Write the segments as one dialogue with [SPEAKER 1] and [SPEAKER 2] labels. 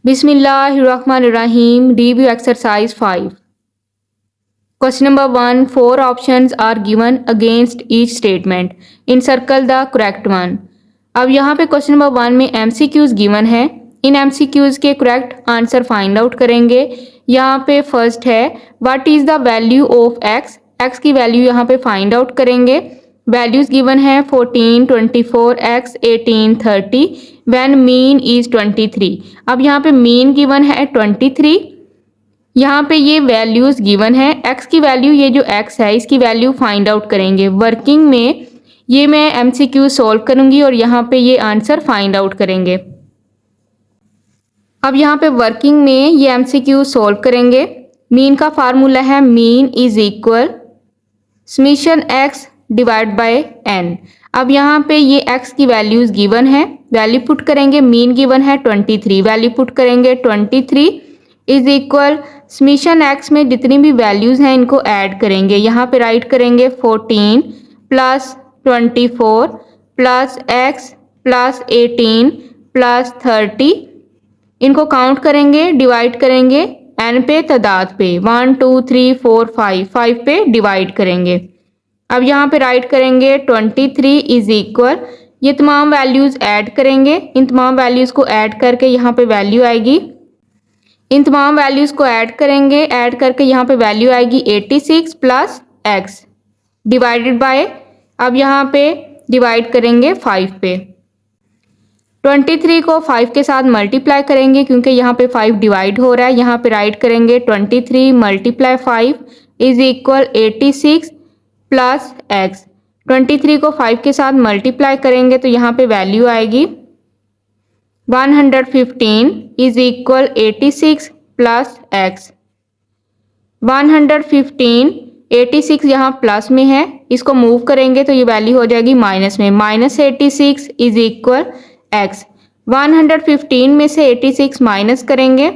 [SPEAKER 1] Bismillahirrahmanirrahim. Review exercise 5. Question number 1. 4 options are given against each statement. Encircle the correct one. अब यहाँ पे question number 1 में MCQs given है. इन MCQs के correct answer find out करेंगे. यहाँ पे फर्स्ट है what is the value of x. x की वैल्यू यहाँ पे फाइंड आउट करेंगे. वैल्यूज गिवन है 14, 24, x, 18, 30 व्हेन मीन इज 23. अब यहाँ पे मीन गिवन है 23. यहाँ पे ये वैल्यूज गिवन है. x की वैल्यू ये जो x है इसकी वैल्यू फाइंड आउट करेंगे. वर्किंग में ये मैं MCQ सॉल्व करूंगी और यहाँ पे ये आंसर फाइंड आउट करेंगे. अब यहाँ पे वर्किंग में ये MCQ सॉल्व करेंगे. मीन का फार्मूला है mean is equal summation x divide by n. अब यहाँ पे ये x की वैल्यूज गिवन है. वैल्यू पुट करेंगे. मीन गिवन है 23. वैल्यू पुट करेंगे 23 इज इक्वल समेशन x में जितनी भी वैल्यूज हैं इनको ऐड करेंगे. यहाँ पे राइट करेंगे 14 plus 24 plus x plus 18 plus 30. इनको काउंट करेंगे, डिवाइड करेंगे n पे, तादाद पे. 1 2 3 4 5 पे डिवाइड करेंगे. अब यहाँ पे राइट करेंगे 23 इज इक्वल ये तमाम वैल्यूज ऐड करेंगे. इन तमाम वैल्यूज को ऐड करके यहाँ पे वैल्यू आएगी. इन तमाम वैल्यूज को ऐड करेंगे, ऐड करके यहाँ पे वैल्यू आएगी 86 प्लस x डिवाइडेड बाय. अब यहाँ पे डिवाइड करेंगे 5 पे. 23 को 5 के साथ मल्टीप्लाई करेंगे क्योंकि यहाँ पे 5 डिवाइड हो रहा है. यहाँ पे राइट करेंगे 23 multiply 5 is equal 86 plus x. 23 को 5 के साथ मल्टीप्लाई करेंगे तो यहाँ पे वैल्यू आएगी 115 इज इक्वल 86 प्लस x. 115 86 यहाँ प्लस में है, इसको मूव करेंगे तो ये वैल्यू हो जाएगी माइनस में. Minus 86 is equal x. 115 में से 86 माइनस करेंगे,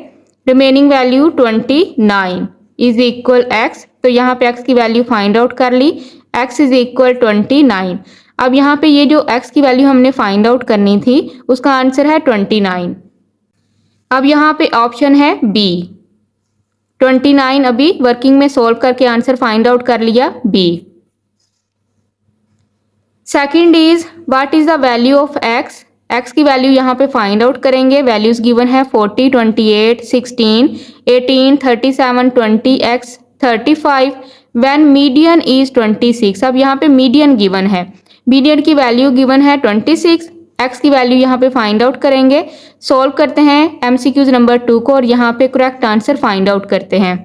[SPEAKER 1] remaining value 29 is equal x. तो यहाँ पे x की वैल्यू फाइंड आउट कर ली. x is equal 29. अब यहाँ पे ये जो x की वैल्यू हमने फाइंड आउट करनी थी उसका आंसर है 29. अब यहाँ पे ऑप्शन है B. 29 अभी वर्किंग में सॉल्व करके आंसर फाइंड आउट कर लिया B. Second is what is the value of x. x की वैल्यू यहाँ पे फाइंड आउट करेंगे. वैल्यूज गिवन है 40, 28, 16, 18, 37, 20, x 35 व्हेन मीडियन इज 26. अब यहाँ पे मीडियन गिवन है. मीडियन की वैल्यू गिवन है 26. x की वैल्यू यहाँ पे फाइंड आउट करेंगे. सॉल्व करते हैं MCQs नंबर 2 को और यहाँ पे करेक्ट आंसर फाइंड आउट करते हैं.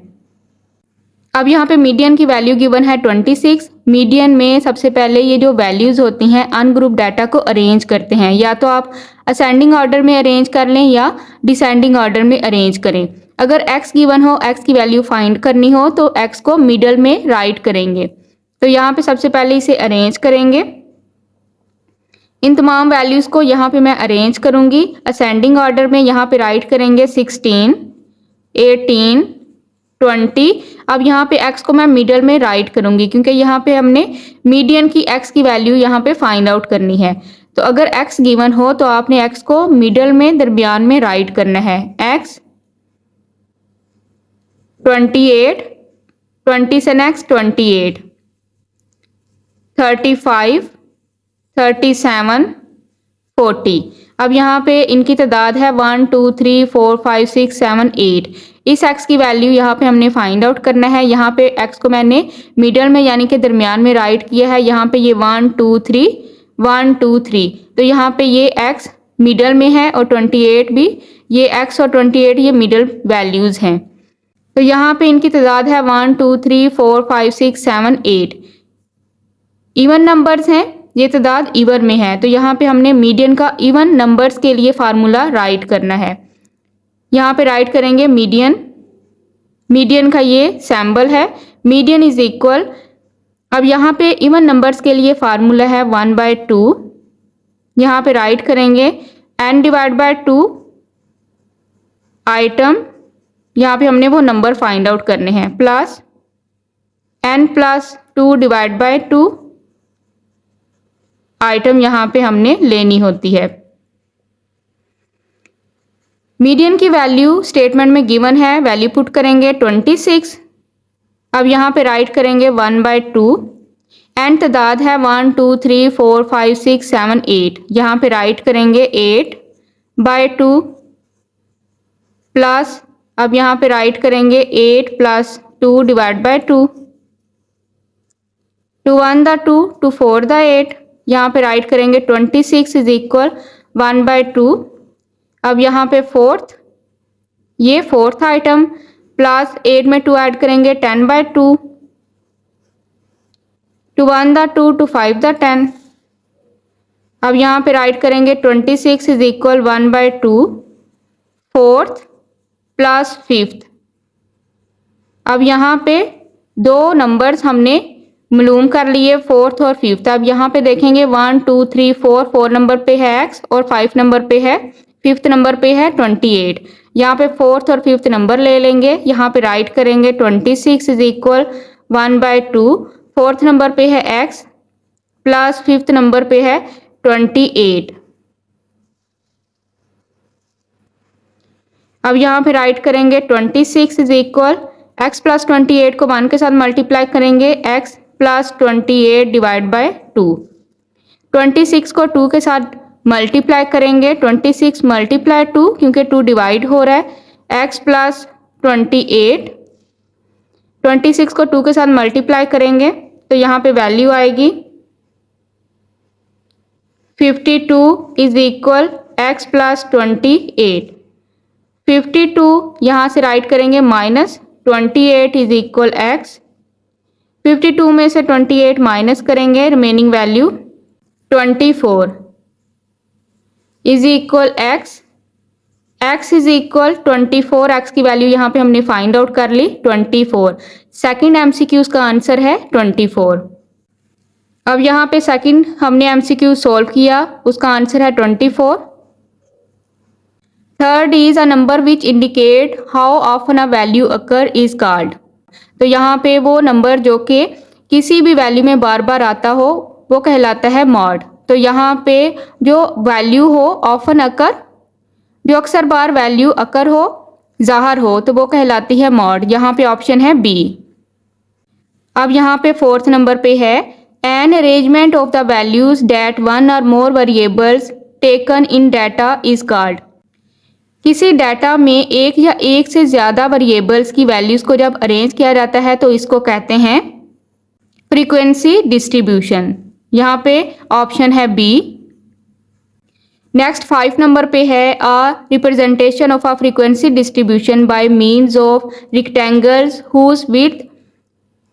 [SPEAKER 1] अब यहाँ पे मीडियन की वैल्यू गिवन है 26. मीडियन में सबसे पहले ये जो वैल्यूज होती हैं अनग्रुप डाटा को अरेंज करते हैं. या तो आप असेंडिंग ऑर्डर में अरेंज कर लें या डिसेंडिंग ऑर्डर में अरेंज करें. अगर x गिवन हो, x की वैल्यू फाइंड करनी हो तो x को मिडल में राइट करेंगे. तो यहाँ पे सबसे पहले इसे अरेंज करेंगे. इन तमाम वैल्यूज को यहाँ पे मैं अरेंज करूँगी असेंडिंग ऑर्डर में. यहाँ पे राइट करेंगे 16, 18, 20. अब यहाँ पे x को मैं मिडल में राइट करूँगी क्योंकि यहाँ पे हमने मीडियन की x की वैल्यू यहाँ पे फाइंड आउट करनी है. तो अगर x गिवन हो तो आपने x को मिडल में दरमियान में राइट करना है. x 28, 20 से नेक्स्ट 28, 35, 37, 40. अब यहाँ पे इनकी तादाद है 1 2 3 4 5 6 7 8. इस x की वैल्यू यहाँ पे हमने फाइंड आउट करना है. यहाँ पे x को मैंने मिडल में यानी कि दरमियान में राइट किया है. यहाँ पे ये 1 2 3 1 2 3. तो यहाँ पे ये x मिडल में है और 28 भी. ये x और 28 ये मिडल वैल्यूज हैं. तो यहाँ पे इनकी तादाद है 1 2 3 4 5 6 7 8. इवन नंबर्स हैं, ये तादाद इवन में है. तो यहाँ पे हमने मीडियन का इवन नंबर्स के लिए फार्मूला राइट करना है. यहाँ पे राइट करेंगे मीडियन. मीडियन का ये सैम्बल है. Median is equal. अब यहाँ पे इवन नंबर्स के लिए फार्मूला है 1/2. यहाँ पे राइट करेंगे n डिवाइड बाय 2 आइटम. यहाँ पे हमने वो नंबर फाइंड आउट करने हैं plus n plus 2 divide by 2 item यहाँ पे हमने लेनी होती है. मीडियन की वैल्यू स्टेटमेंट में गिवन है, वैल्यू पुट करेंगे 26। अब यहाँ पे राइट करेंगे 1/2 एंड तादाद है 1 2 3 4 5 6 7 8। यहाँ पे राइट करेंगे 8/2 प्लस, अब यहाँ पे राइट करेंगे 8 + 2 / 2। 2 1 द 2, 2 4 द 8। यहाँ पे राइट करेंगे 26 = 1/2। अब यहाँ पे फोर्थ, ये फोर्थ आइटम प्लस 8 में 2 ऐड करेंगे 10/2। 2 1 द 2, 2 5 द 10। अब यहाँ पे राइट करेंगे 26 = 1/2 फोर्थ प्लस फिफ्थ। अब यहाँ पे दो नंबर्स हमने मालूम कर लिए, फोर्थ और फिफ्थ। अब यहाँ पे देखेंगे 1 2 3 4, 4 नंबर पे है x और 5 नंबर पे है, फिफ्थ नंबर पे है 28। यहाँ पे फोर्थ और फिफ्थ नंबर ले लेंगे, यहाँ पे राइट करेंगे 26 = 1/2 फोर्थ नंबर पे है x प्लस फिफ्थ नंबर पे है 28। अब यहाँ पे राइट करेंगे 26 = x + 28 को 1 के साथ मल्टीप्लाई करेंगे, x + 28 / 2। 26 को 2 के साथ मल्टीप्लाई करेंगे, 26 × 2 क्योंकि 2 डिवाइड हो रहा है, x + 28। 26 को 2 के साथ मल्टीप्लाई करेंगे तो यहाँ पे वैल्यू आएगी 52 = x + 28। 52 यहाँ से राइट करेंगे -28 = x। 52 में से 28 माइनस करेंगे, remaining value 24 = x। x = 24, x की वैल्यू यहाँ पे हमने फाइंड आउट कर ली 24। सेकंड MCQ का आंसर है 24। अब यहाँ पे सेकंड हमने MCQ सॉल्व किया, उसका आंसर है 24। Third is a number which indicate how often a value occur is called. तो यहाँ पे वो नंबर जो कि किसी भी वैल्यू में बार बार आता हो वो कहलाता है मॉड। तो यहाँ पे जो वैल्यू हो ऑफन अकर, जो अक्सर बार वैल्यू अकर हो, ज़ाहर हो, तो वो कहलाती है मॉड। यहाँ पे ऑप्शन है बी। अब यहाँ पे फोर्थ नंबर पे है an arrangement of the values that one और more variables taken in data is called. किसी डाटा में एक या एक से ज़्यादा वेरिएबल्स की वैल्यूज़ को जब अरेंज किया जाता है तो इसको कहते हैं फ्रीक्वेंसी डिस्ट्रीब्यूशन। यहाँ पे ऑप्शन है बी। नेक्स्ट 5 नंबर पे है a representation of a frequency distribution by means of rectangles whose width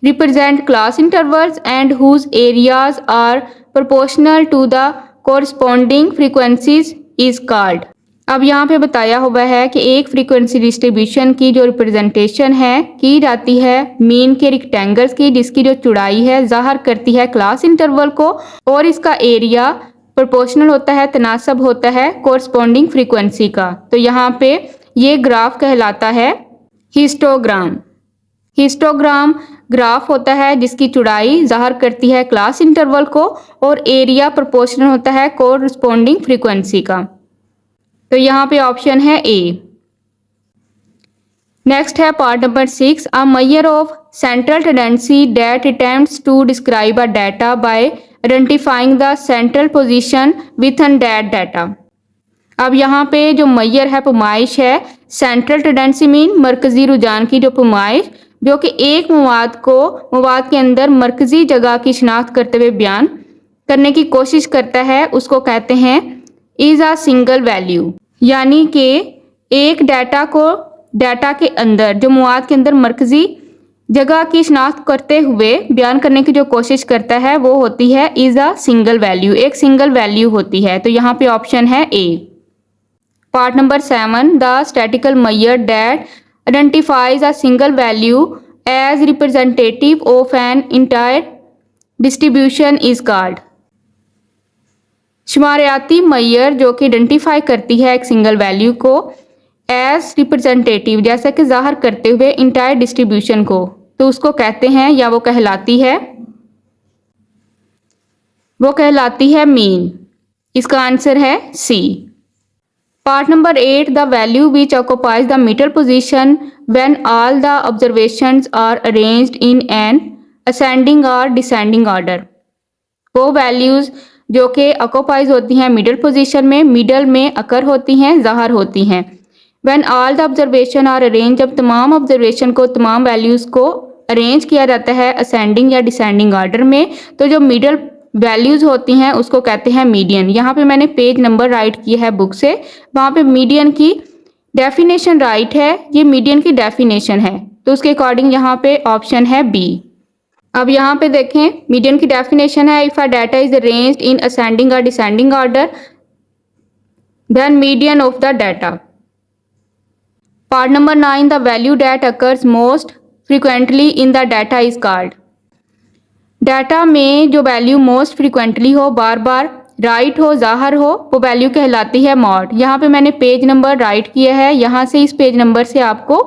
[SPEAKER 1] represent class intervals and whose areas are proportional to the corresponding frequencies is called। अब यहाँ पे बताया हुआ है कि एक फ्रीक्वेंसी डिस्ट्रीब्यूशन की जो रिप्रेजेंटेशन है की जाती है मीन के रेक्टेंगल्स की, जिसकी जो चौड़ाई है ज़ाहिर करती है क्लास इंटरवल को, और इसका एरिया प्रोपोर्शनल होता है, तनासब होता है कोरस्पॉन्डिंग फ्रीक्वेंसी का। तो यहाँ पे ये ग्राफ कहलाता है हिस्टोग्राम। हिस्टोग्राम ग्राफ होता है जिसकी चौड़ाई ज़ाहिर करती है क्लास इंटरवल को और एरिया प्रोपोर्शनल होता है कोरस्पॉन्डिंग फ्रीक्वेंसी का। तो यहाँ पे ऑप्शन है ए। नेक्स्ट है part number 6 a measure of central tendency that attempts to describe a data by identifying the central position within that data. अब यहाँ पे जो मेजर है पैमाइश है, सेंट्रल टेंडेंसी मीन मरकजी रुझान की जो पैमाइश जो कि एक मवाद के अंदर मरकजी जगह की शिनाख्त करते हुए बयान करने की कोशिश करता है, उसको कहते हैं इज अ सिंगल वैल्यू। यानी कि एक डाटा के अंदर जो मवाद के अंदर मरकजी जगह की शिनाख्त करते हुए बयान करने की जो कोशिश करता है वो होती है इज अ सिंगल वैल्यू, एक सिंगल वैल्यू होती है। तो यहाँ पे ऑप्शन है A. Part number 7 the statistical measure that identifies a single value as representative of an entire distribution is called। शुमारियाती Maihar जो कि आइडेंटिफाई करती है एक सिंगल वैल्यू को एज रिप्रेजेंटेटिव, जैसा कि जाहिर करते हुए इंटायर डिस्ट्रीब्यूशन को, तो उसको कहते हैं या वो कहलाती है मीन। इसका आंसर है सी। Part number 8, the value which occupies the middle position when all the observations are arranged in an ascending or descending order. वो वैल्यूज़ जो कि ऑक्यूपाइज होती हैं मिडल पोजीशन में, मिडल में अकर होती हैं, ज़ाहर होती हैं। When all the observation are arrange, जब तमाम ऑब्जर्वेशन को, तमाम वैल्यूज़ को अरेंज किया जाता है असेंडिंग या डिसेंडिंग ऑर्डर में, तो जो मिडल वैल्यूज़ होती हैं उसको कहते हैं मीडियन। यहाँ पे मैंने पेज नंबर राइट किया है बुक से, वहाँ पे मीडियन की डेफिनेशन राइट है, ये मीडियन की डेफिनेशन है, तो उसके अकॉर्डिंग यहाँ पे ऑप्शन है बी। अब यहाँ पे देखें मीडियन की डेफिनेशन है, if a data is arranged in ascending और descending order then median of the data. Part number 9, the value that occurs most frequently in the data is called. Data में जो value most frequently हो, बार बार right हो, ज़ाहर हो, वो value कहलाती है mod. यहाँ पे मैंने पेज नंबर राइट किया है, यहाँ से इस पेज नंबर से आपको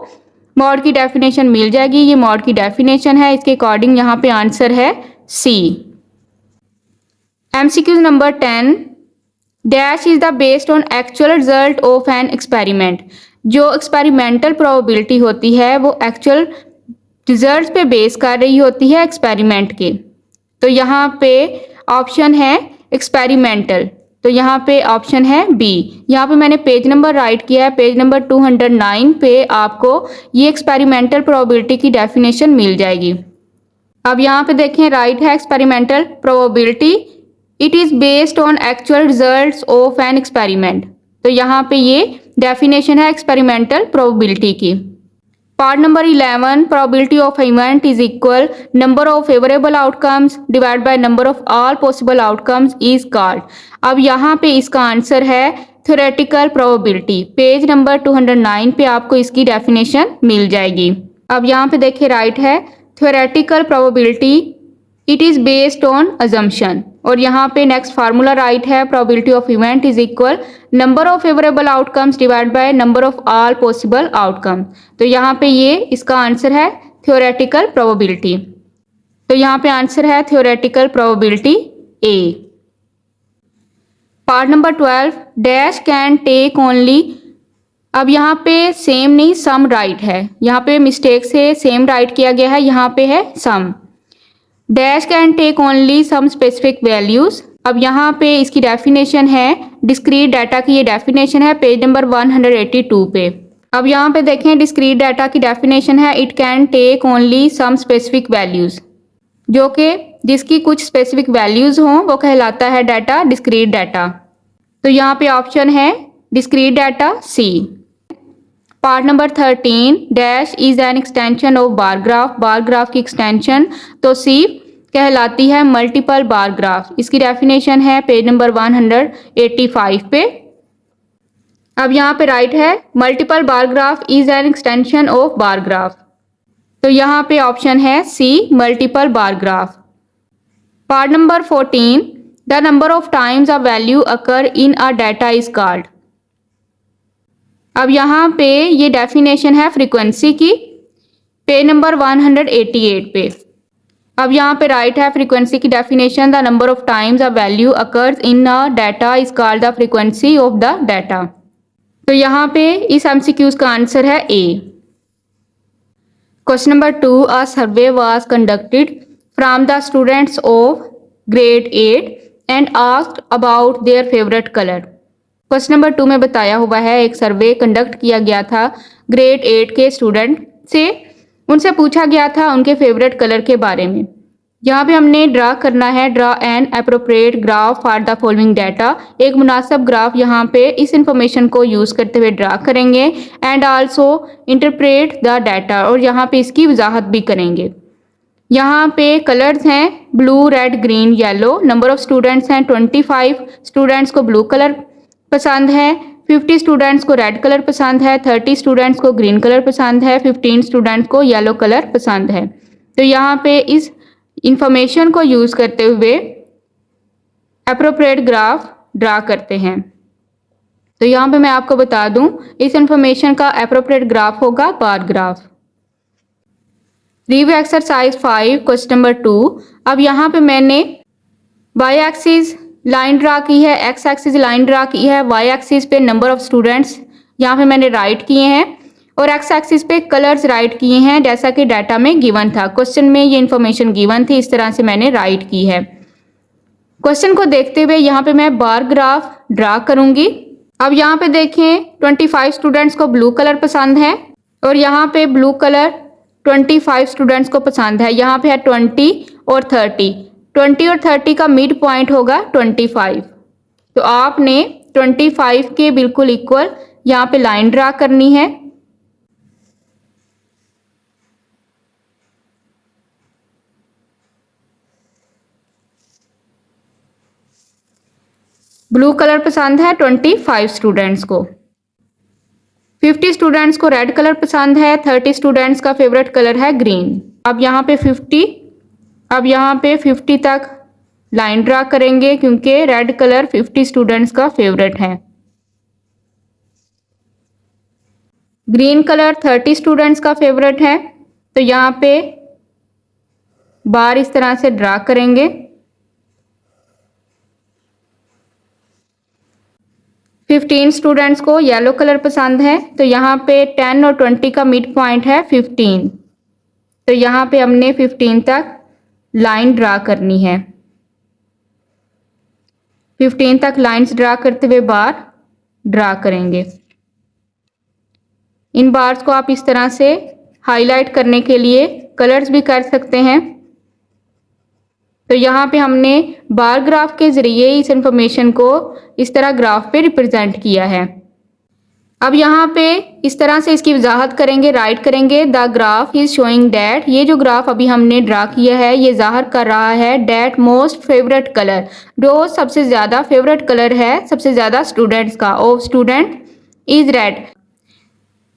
[SPEAKER 1] मॉड की डेफिनेशन मिल जाएगी। ये मॉड की डेफिनेशन है, इसके अकॉर्डिंग यहाँ पे आंसर है सी। MCQ number 10, dash is the based on actual result of an experiment. जो एक्सपेरिमेंटल प्रोबेबिलिटी होती है वो एक्चुअल रिजल्ट पे बेस कर रही होती है एक्सपेरिमेंट के। तो यहाँ पे ऑप्शन है एक्सपेरिमेंटल, तो यहाँ पे ऑप्शन है बी। यहाँ पे मैंने पेज नंबर राइट किया है, पेज नंबर 209 पे आपको ये एक्सपेरिमेंटल प्रोबेबिलिटी की डेफिनेशन मिल जाएगी। अब यहाँ पे देखें राइट है experimental probability, it is based on actual results of an experiment. तो यहाँ पे ये डेफिनेशन है एक्सपेरिमेंटल प्रोबेबिलिटी की। Part number 11, probability of event is equal number of favourable outcomes divide by number of all possible outcomes is called. अब यहाँ पे इसका आंसर है थ्योरेटिकल प्रोबेबिलिटी। पेज नंबर 209 पे आपको इसकी डेफिनेशन मिल जाएगी। अब यहाँ पे देखिए राइट है theoretical probability, it is based on assumption. और यहाँ पे नेक्स्ट फार्मूला राइट है, probability of event is equal number of favourable outcomes divide by number of all possible outcome. तो यहाँ पे ये इसका आंसर है थ्योरेटिकल प्रोबेबिलिटी। तो यहाँ पे आंसर है theoretical probability A. Part number 12, dash can take only. अब यहाँ पे सेम नहीं सम राइट है, यहाँ पे मिस्टेक से सेम राइट किया गया है, यहाँ पे है some. Dash can take only some specific values. अब यहाँ पे इसकी डेफिनेशन है डिस्क्रीट डाटा की, ये डेफिनेशन है पेज नंबर 182 पे। अब यहाँ पे देखें डिस्क्रीट डाटा की डेफिनेशन है it can take only some specific values, जो कि जिसकी कुछ स्पेसिफिक वैल्यूज हों वो कहलाता है डाटा डिस्क्रीट डाटा। तो यहाँ पे ऑप्शन है discrete data C. Part number 13, dash is an extension of bar graph. Bar graph की एक्सटेंशन तो सी कहलाती है मल्टीपल बार ग्राफ। इसकी डेफिनेशन है पेज नंबर 185 पे। अब यहाँ पे राइट है multiple bar graph is an extension of bar graph. तो यहाँ पे ऑप्शन है C multiple bar graph. Part number 14, the number of times a value occur in a data is called. अब यहाँ पे ये डेफिनेशन है फ्रीक्वेंसी की, पेज नंबर 188 पे। अब यहाँ पे राइट है फ्रीक्वेंसी की definition, the number of times a value occurs in a data is called the frequency of the data. तो यहाँ पे इस MCQs का आंसर है A. Question number 2, a survey was conducted from the students of grade 8 and asked about their favourite colour. Question number 2 में बताया हुआ है एक सर्वे कंडक्ट किया गया था ग्रेड 8 के स्टूडेंट से, उनसे पूछा गया था उनके फेवरेट कलर के बारे में। यहाँ पे हमने ड्रा करना है, draw N appropriate graph for the following data. एक मुनासिब ग्राफ यहाँ पे इस इंफॉर्मेशन को यूज़ करते हुए ड्रा करेंगे and also interpret the data, और यहाँ पे इसकी वजाहत भी करेंगे। यहाँ पे कलर्स हैं blue, red, green, yellow. Number of students हैं 25 स्टूडेंट्स को ब्लू कलर पसंद है, 50 स्टूडेंट्स को रेड कलर पसंद है, 30 स्टूडेंट्स को ग्रीन कलर पसंद है, 15 स्टूडेंट्स को येलो कलर पसंद है। तो यहाँ पे इस इंफॉर्मेशन को यूज़ करते हुए एप्रोप्रिएट ग्राफ ड्रा करते हैं। तो यहाँ पे मैं आपको बता दूं इस इंफॉर्मेशन का एप्रोप्रिएट ग्राफ होगा bar graph. Review exercise 5 question number 2। अब यहाँ पे मैंने वाई एक्सिस लाइन ड्रा की है, एक्स एक्सिस लाइन ड्रा की है, वाई एक्सिस पे नंबर ऑफ स्टूडेंट्स यहाँ पे मैंने राइट किए हैं और एक्स एक्सिस पे कलर्स राइट किए हैं जैसा कि डाटा में गिवन था। क्वेश्चन में ये इन्फॉर्मेशन गिवन थी, इस तरह से मैंने राइट की है। क्वेश्चन को देखते हुए यहाँ पे मैं बार ग्राफ ड्रा करूंगी। अब यहाँ पे देखें 25 स्टूडेंट्स को ब्लू कलर पसंद है और यहाँ पे ब्लू कलर 25 स्टूडेंट्स को पसंद है। यहाँ पे है 20 और 30। 20 और 30 का मिड पॉइंट होगा 25। तो आपने 25 के बिल्कुल इक्वल यहाँ पे लाइन ड्रा करनी है। ब्लू कलर पसंद है 25 स्टूडेंट्स को। 50 स्टूडेंट्स को रेड कलर पसंद है, 30 स्टूडेंट्स का फेवरेट कलर है ग्रीन। अब यहाँ पे 50 तक लाइन ड्रा करेंगे क्योंकि रेड कलर 50 स्टूडेंट्स का फेवरेट है। ग्रीन कलर 30 स्टूडेंट्स का फेवरेट है, तो यहाँ पे बार इस तरह से ड्रा करेंगे। 15 स्टूडेंट्स को येलो कलर पसंद है, तो यहाँ पे 10 और 20 का मिड पॉइंट है 15। तो यहाँ पे हमने 15 तक लाइन ड्रा करनी है। 15 तक लाइंस ड्रा करते हुए बार ड्रा करेंगे। इन बार्स को आप इस तरह से हाईलाइट करने के लिए कलर्स भी कर सकते हैं। तो यहाँ पे हमने बार ग्राफ के ज़रिए इस इंफॉर्मेशन को इस तरह ग्राफ पे रिप्रेजेंट किया है। अब यहाँ पे इस तरह से इसकी वजाहत करेंगे, राइट करेंगे the graph is showing that. ये जो ग्राफ अभी हमने ड्रा किया है ये जाहिर कर रहा है डैट मोस्ट फेवरेट कलर, जो सबसे ज़्यादा फेवरेट कलर है सबसे ज़्यादा स्टूडेंट्स का, of student is red.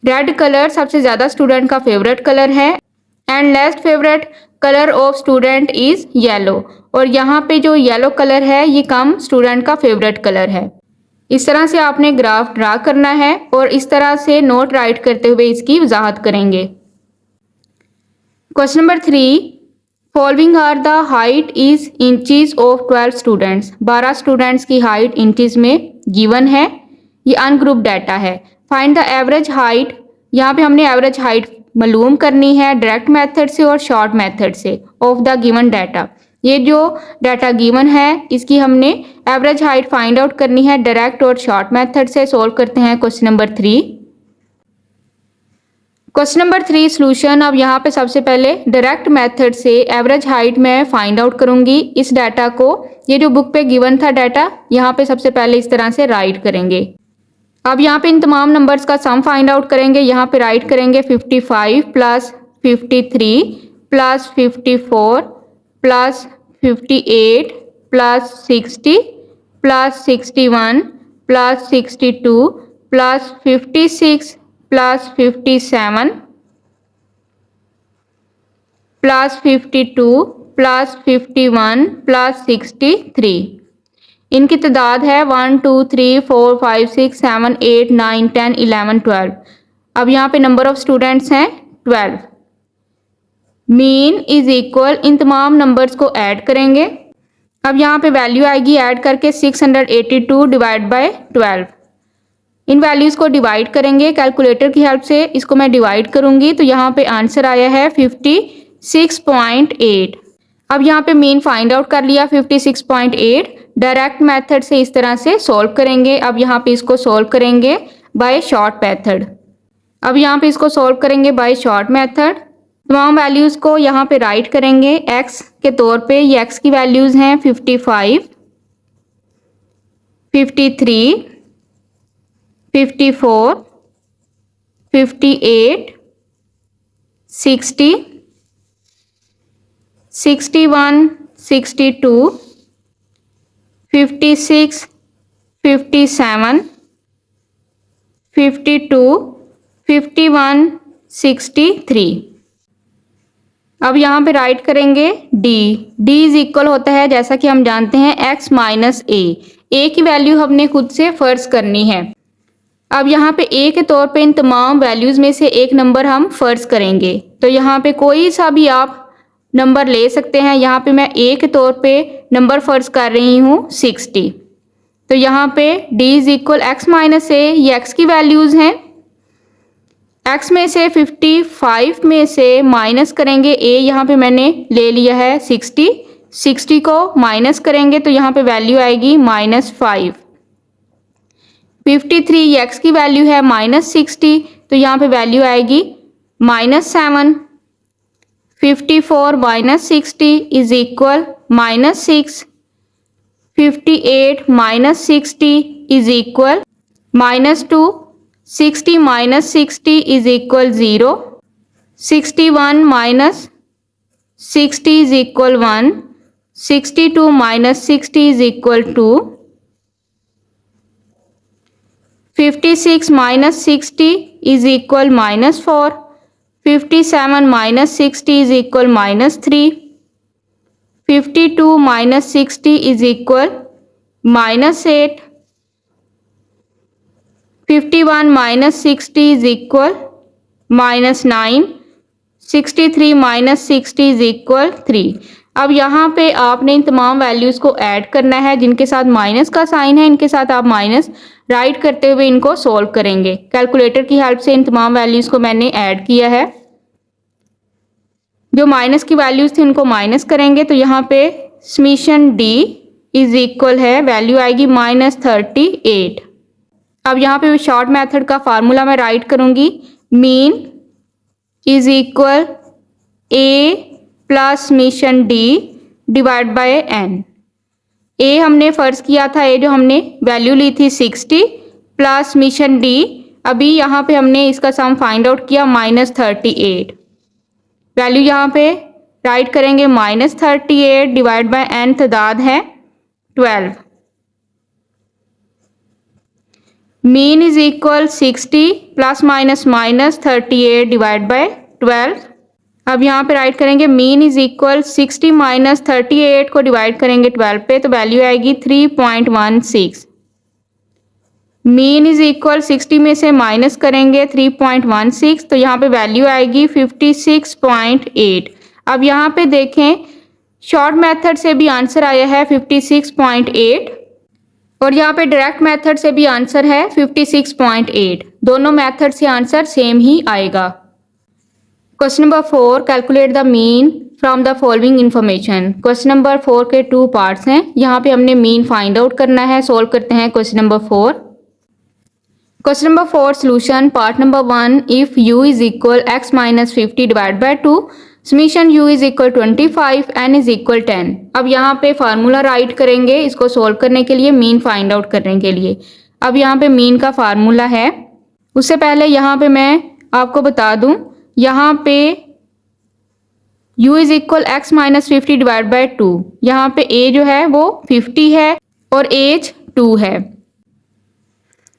[SPEAKER 1] Red colour सबसे ज़्यादा स्टूडेंट का फेवरेट कलर है and least favourite colour of student is yellow. और यहाँ पे जो येलो कलर है ये कम स्टूडेंट का फेवरेट कलर है। इस तरह से आपने ग्राफ ड्रा करना है और इस तरह से नोट राइट करते हुए इसकी वजाहत करेंगे। Question number 3, following are the height is inches of 12 students. 12 students की हाइट इंचेस में गिवन है, ये अनग्रुप डाटा है। फाइंड द एवरेज हाइट, यहाँ पे हमने एवरेज हाइट मालूम करनी है डायरेक्ट मेथड से और शॉर्ट मेथड से ऑफ द गिवन डाटा। ये जो डाटा गिवन है इसकी हमने एवरेज हाइट फाइंड आउट करनी है डायरेक्ट और शॉर्ट मेथड से। सॉल्व करते हैं question number 3। Question number 3 solution. अब यहाँ पे सबसे पहले डायरेक्ट मेथड से एवरेज हाइट मैं फाइंड आउट करूंगी। इस डाटा को, ये जो बुक पे गिवन था डाटा, यहाँ पे सबसे पहले इस तरह से राइट करेंगे। अब यहाँ पे इन तमाम नंबर्स का सम फाइंड आउट करेंगे। यहाँ पे राइट करेंगे 55 plus 53 plus 54 plus 58 plus 60 plus 61 plus 62 plus 56 plus 57 plus 52 plus 51 plus 63। इनकी तादाद है 1 2 3 4 5 6 7 8 9 10 11 12। अब यहाँ पे नंबर ऑफ स्टूडेंट्स हैं 12। मीन इज इक्वल, इन तमाम नंबर्स को ऐड करेंगे। अब यहाँ पे वैल्यू आएगी ऐड करके 682 डिवाइड बाय 12। इन वैल्यूज़ को डिवाइड करेंगे कैलकुलेटर की हेल्प से। इसको मैं डिवाइड करूँगी तो यहाँ पे आंसर आया है 56.8। अब यहाँ पे मीन फाइंड आउट कर लिया 56.8। डायरेक्ट मेथड से इस तरह से सॉल्व करेंगे। अब यहाँ पे इसको सॉल्व करेंगे बाय शॉर्ट मेथड। अब यहाँ पे इसको सॉल्व करेंगे बाय शॉर्ट मेथड। तमाम वैल्यूज़ को यहाँ पे राइट करेंगे x के तौर पे। ये x की वैल्यूज़ हैं 55, 53, 54, 58, 60, 61, 62, 56, 57, 52, 51, 63। अब यहाँ पे राइट करेंगे d। d इज इक्वल होता है, जैसा कि हम जानते हैं, x माइनस a की वैल्यू हमने खुद से फर्ज करनी है। अब यहाँ पे a के तौर पे इन तमाम वैल्यूज़ में से एक नंबर हम फर्ज करेंगे। तो यहाँ पे कोई सा भी आप नंबर ले सकते हैं। यहाँ पे मैं ए के तौर पे नंबर फर्ज कर रही हूँ 60। तो यहाँ पे d is equal x minus a, ये x की वैल्यूज़ हैं। x में से 55 में से माइनस करेंगे a, यहाँ पे मैंने ले लिया है 60। 60 को माइनस करेंगे तो यहाँ पे वैल्यू आएगी -5। 53 ये x की वैल्यू है -60, तो यहाँ पे वैल्यू आएगी -7। 54 minus 60 is equal -6। 58 minus 60 is equal -2। 60 minus 60 is equal 0। 61 minus 60 is equal 1। 62 minus 60 is equal 2। 56 minus 60 is equal -4। 57 minus 60 is equal -3। 52 minus 60 is equal -8। 51 minus 60 is equal -9। 63 minus 60 is equal 3। अब यहाँ पे आपने इन तमाम values को add करना है, जिनके साथ माइनस का साइन है इनके साथ आप माइनस राइट करते हुए इनको सॉल्व करेंगे। कैलकुलेटर की हेल्प से इन तमाम वैल्यूज़ को मैंने ऐड किया है। जो माइनस की वैल्यूज़ थी उनको माइनस करेंगे तो यहाँ पे समीशन d इज इक्वल है, वैल्यू आएगी -38। अब यहाँ पे शॉर्ट मेथड का फार्मूला मैं राइट करूँगी। Mean is equal a plus summation d divide by n। a हमने फ़र्ज किया था, a जो हमने वैल्यू ली थी 60 प्लस समीशन d, अभी यहाँ पे हमने इसका सम फाइंड आउट किया -38। वैल्यू यहाँ पे राइट करेंगे -38 डिवाइड बाय n, तादाद है 12। Mean is equal 60 plus minus -38 divide by 12। अब यहाँ पे राइट करेंगे मीन इज इक्वल 60 माइनस 38 को डिवाइड करेंगे 12 पे तो वैल्यू आएगी 3.16। मीन इज इक्वल 60 में से माइनस करेंगे 3.16 तो यहाँ पे वैल्यू आएगी 56.8। अब यहाँ पे देखें शॉर्ट मेथड से भी आंसर आया है 56.8 और यहाँ पे डायरेक्ट मेथड से भी आंसर है 56.8। दोनों मेथड से आंसर सेम ही आएगा। Question number 4, calculate the mean from the following information. Question number 4 के 2 पार्ट्स हैं। यहाँ पे हमने मीन फाइंड आउट करना है। सॉल्व करते हैं question number 4। Question number 4 solution. Part number 1, if u is equal x minus 50 divide by 2, summation u is equal 25, n is equal 10। अब यहाँ पे फार्मूला राइट करेंगे इसको सॉल्व करने के लिए, मीन फाइंड आउट करने के लिए। अब यहाँ पे मीन का फार्मूला है। उससे पहले यहाँ पे मैं आपको बता दूं, यहाँ पे u is equal x minus 50 divide by 2, यहाँ पे a जो है वो 50 है और एज 2 है।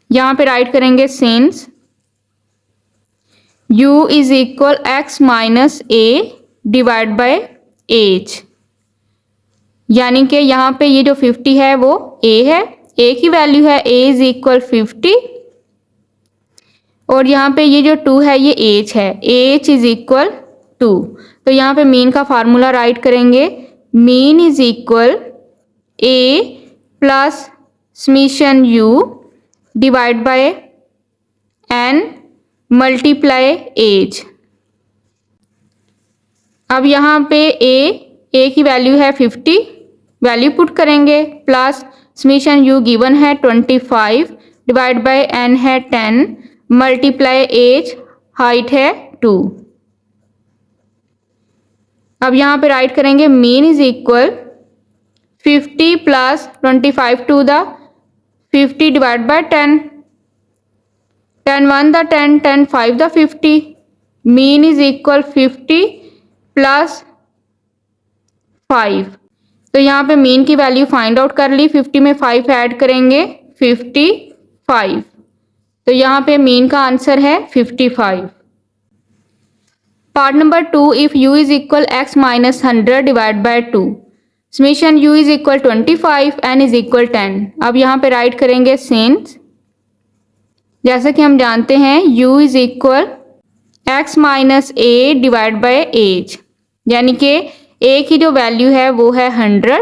[SPEAKER 1] यहाँ पे राइट करेंगे since u is equal x minus a divide by h, यानी कि यहाँ पे ये जो 50 है वो a है, a की वैल्यू है a इज इक्वल 50 और यहाँ पे ये जो 2 है ये एज है, एच इज इक्वल 2। तो यहाँ पे मीन का फार्मूला राइट करेंगे। Mean is equal a plus summation u divide by n multiply h. अब यहाँ पे a की वैल्यू है 50, वैल्यू पुट करेंगे प्लस समीशन u गिवन है 25 डिवाइड बाय n है 10 मल्टीप्लाई एज, हाइट है 2। अब यहाँ पे राइट करेंगे mean is equal 50 plus 25 to the 50 divide by 10, 10 1 the 10, 10 5 the 50। Mean is equal 50 plus 5। तो यहाँ पे मीन की वैल्यू फाइंड आउट कर ली, 50 में 5 ऐड करेंगे 55। तो यहाँ पे मीन का आंसर है 55। Part number 2, if u is equal x minus 100 divide by 2, summation u is equal 25, n is equal 10। अब यहाँ पे राइट करेंगे सिंस, जैसा कि हम जानते हैं u is equal x minus a divide by h, यानी कि ए की जो वैल्यू है वो है 100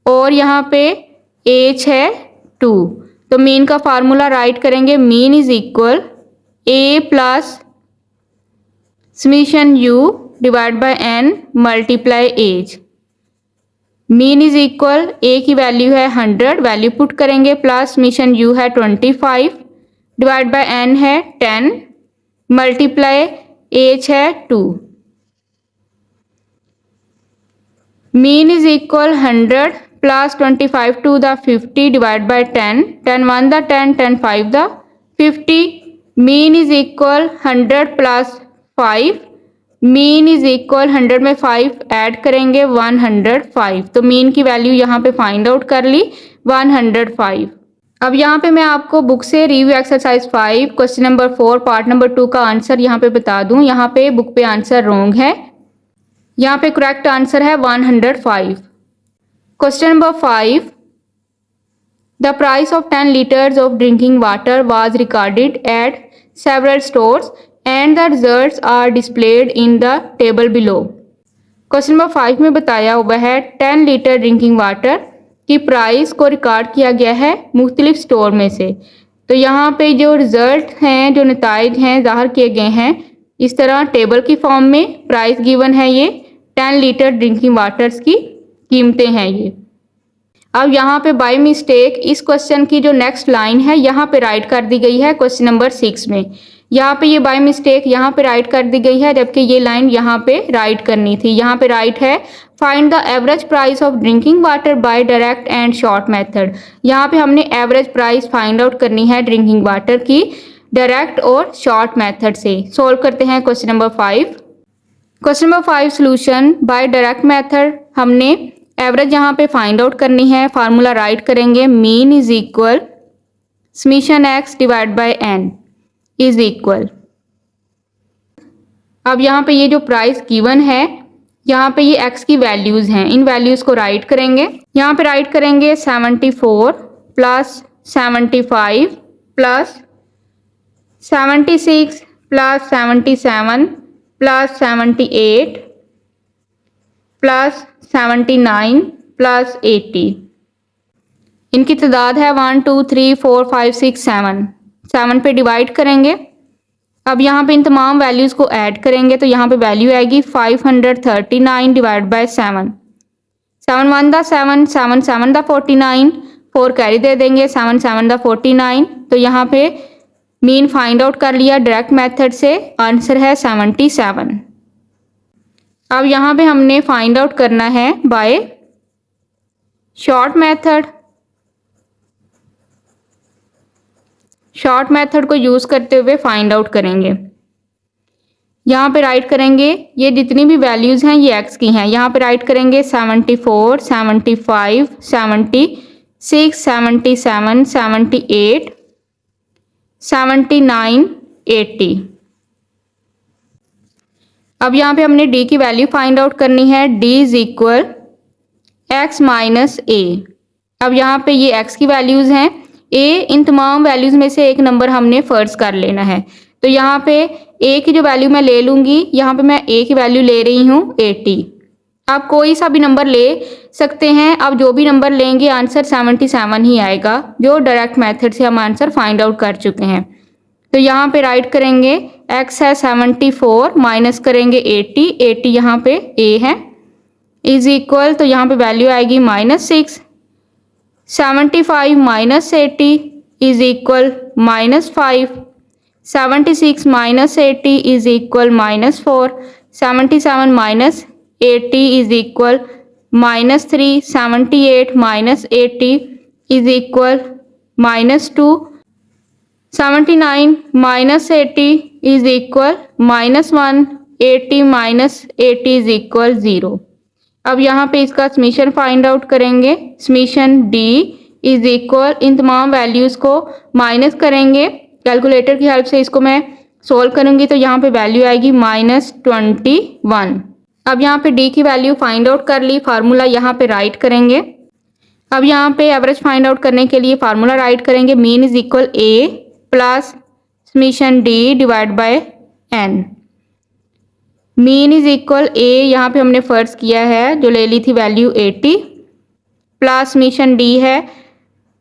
[SPEAKER 1] और यहाँ पे एच है 2। तो मीन का फार्मूला राइट करेंगे, mean is equal a plus summation u divide by n multiply h. Mean is equal a की वैल्यू है 100, वैल्यू पुट करेंगे, प्लस समेशन यू है 25 डिवाइड बाय एन है 10 मल्टीप्लाई एच है 2। Mean is equal 100 plus 25 to the 50 divide by 10, 10 1 the 10, 10 5 the 50। Mean is equal 100 plus 5, mean is equal 100 में 5 add करेंगे 105। तो mean की वैल्यू यहाँ पे फाइंड आउट कर ली 105। अब यहाँ पे मैं आपको बुक से review exercise 5 question number 4 part number 2 का आंसर यहाँ पे बता दूं। यहाँ पे बुक पे आंसर रॉन्ग है, यहाँ पे करेक्ट आंसर है 105। Question number 5, the price of 10 litres of drinking water was recorded at several stores and the results are displayed in the table below. Question number 5 में बताया हुआ है 10 लीटर ड्रिंकिंग वाटर की price को record किया गया है मुख्तलिफ स्टोर में से। तो यहाँ पे जो रिजल्ट हैं, जो नताइज हैं ज़ाहिर किए गए हैं इस तरह टेबल की फॉर्म में। प्राइस गिवन है ये 10 लीटर ड्रिंकिंग वाटर्स की कीमतें हैं ये। अब यहाँ पे बाय मिस्टेक इस क्वेश्चन की जो नेक्स्ट लाइन है यहाँ पे राइट कर दी गई है क्वेश्चन नंबर 6 में। यहाँ पे ये बाय मिस्टेक यहाँ पे राइट कर दी गई है, जबकि ये लाइन यहाँ पे राइट करनी थी। यहाँ पे राइट है find the average price of drinking water by direct and short method. यहाँ पे हमने एवरेज प्राइस फाइंड आउट करनी है ड्रिंकिंग वाटर की डायरेक्ट और शॉर्ट मेथड से। सोल्व करते हैं question number 5। Question number 5 solution by direct method, हमने एवरेज यहाँ पे फाइंड आउट करनी है। फार्मूला राइट करेंगे, mean is equal summation X divide by N is equal. अब यहाँ पे ये जो प्राइस गिवन है यहाँ पे ये एक्स की वैल्यूज हैं, इन वैल्यूज को राइट करेंगे। यहाँ पे राइट करेंगे 74 plus 75 plus 76 plus 77 plus 78 plus 79 plus 80। इनकी तादाद है 1 2 3 4 5 6 7। 7 पे डिवाइड करेंगे। अब यहाँ पे इन तमाम वैल्यूज़ को ऐड करेंगे तो यहाँ पे वैल्यू आएगी 539 डिवाइड बाय 7। 7 1 द 7, 7 7 द 49, 4 कैरी दे देंगे, 7 7 द 49। तो यहाँ पे मीन फाइंड आउट कर लिया डायरेक्ट मेथड से, आंसर है 77। अब यहाँ पे हमने फाइंड आउट करना है by short method. Short method को यूज़ करते हुए फाइंड आउट करेंगे। यहाँ पे राइट करेंगे ये जितनी भी वैल्यूज़ हैं ये एक्स की हैं। यहाँ पे राइट करेंगे 74 75 76 77 78 79 80। अब यहाँ पे हमने डी की वैल्यू फाइंड आउट करनी है, d is equal x minus a. अब यहाँ पे ये एक्स की वैल्यूज़ हैं, ए इन तमाम वैल्यूज़ में से एक नंबर हमने फर्ज कर लेना है। तो यहाँ पे ए की जो वैल्यू मैं ले लूँगी, यहाँ पे मैं ए की वैल्यू ले रही हूँ 80। आप कोई सा भी नंबर ले सकते हैं, अब जो भी नंबर लेंगे आंसर 77 ही आएगा, जो डायरेक्ट मेथड से हम आंसर फाइंड आउट कर चुके हैं। तो यहाँ पे राइट करेंगे x है 74 माइनस करेंगे 80, 80 यहाँ पे a है, इज इक्वल तो यहाँ पे वैल्यू आएगी -6। 75 minus 80 is equal -5। 76 minus 80 is equal -4। 77 minus 80 is equal -3। 78 minus 80 is equal -2। 79 minus 80 is equal -1। 80 minus 80 is equal 0। अब यहाँ पे इसका समीशन फाइंड आउट करेंगे। समीशन डी इज इक्वल, इन तमाम वैल्यूज़ को माइनस करेंगे, कैलकुलेटर की हेल्प से इसको मैं सोल्व करूँगी तो यहाँ पे वैल्यू आएगी -21। अब यहाँ पे डी की वैल्यू फाइंड आउट कर ली, फार्मूला यहाँ पे राइट करेंगे। अब यहाँ पे एवरेज फाइंड आउट करने के लिए फार्मूला राइट करेंगे, mean is equal a plus summation d divide by n. Mean is equal a, यहाँ पे हमने फर्ज किया है जो ले ली थी वैल्यू 80, प्लस मिशन डी है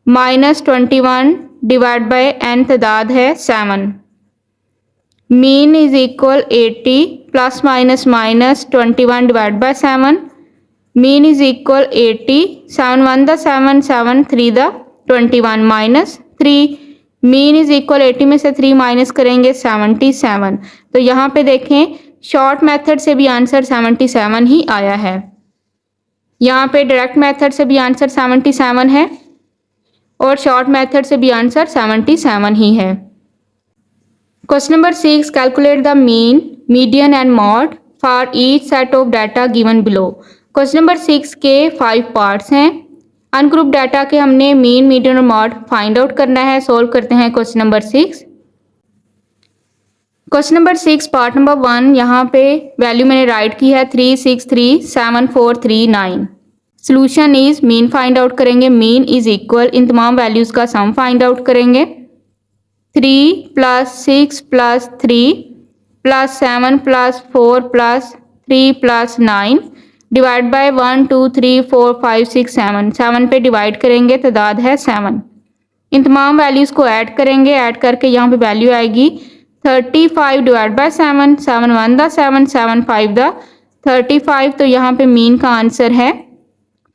[SPEAKER 1] -21 डिवाइड बाय एन तादाद है 7। Mean is equal 80 plus minus minus 21 divide by 7। Mean is equal 80, 7 1 द 7, 7 3 the 21 minus 3। Mean is equal 80 में से 3 माइनस करेंगे 77। तो यहाँ पे देखें शॉर्ट मेथड से भी आंसर 77 ही आया है। यहाँ पे डायरेक्ट मेथड से भी आंसर 77 है और शॉर्ट मेथड से भी आंसर 77 ही है। Question number 6, calculate the mean, median and mod for each set of data given below. Question number 6 के 5 पार्ट्स हैं। अनग्रुप डाटा के हमने मीन, मीडियन और मॉड फाइंड आउट करना है। सोल्व करते हैं question number 6। Question number 6 part number 1, यहाँ पे वैल्यू मैंने राइट की है 3637439। Solution is mean find out करेंगे। मीन इज इक्वल इन तमाम वैल्यूज का सम फाइंड आउट करेंगे। 3 + 6 + 3 + 7 + 4 + 3 + 9 डिवाइड बाय 1 2 3 4 5 6 7। 7 पे डिवाइड करेंगे, तादाद है 7। इन तमाम वैल्यूज़ को ऐड करेंगे। ऐड करके यहाँ पे वैल्यू आएगी 35 डिवाइड बाय 7। 7 1 द 7, 7 5 द 35। तो यहाँ पे मीन का आंसर है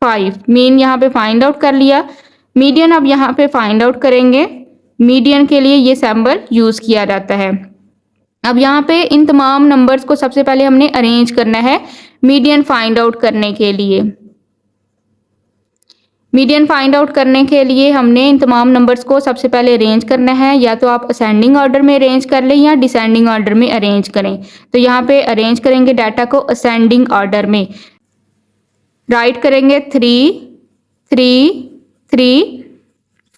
[SPEAKER 1] 5। मीन यहाँ पे फाइंड आउट कर लिया। मीडियन अब यहाँ पे फाइंड आउट करेंगे। मीडियन के लिए ये सिंबल यूज़ किया जाता है। अब यहाँ पे इन तमाम नंबर्स को सबसे पहले हमने अरेंज करना है मीडियन फाइंड आउट करने के लिए। मीडियन फाइंड आउट करने के लिए हमने इन तमाम नंबर्स को सबसे पहले अरेंज करना है। या तो आप असेंडिंग ऑर्डर में अरेंज कर लें या डिसेंडिंग ऑर्डर में अरेंज करें। तो यहाँ पे अरेंज करेंगे डाटा को असेंडिंग ऑर्डर में। राइट करेंगे 3 3 3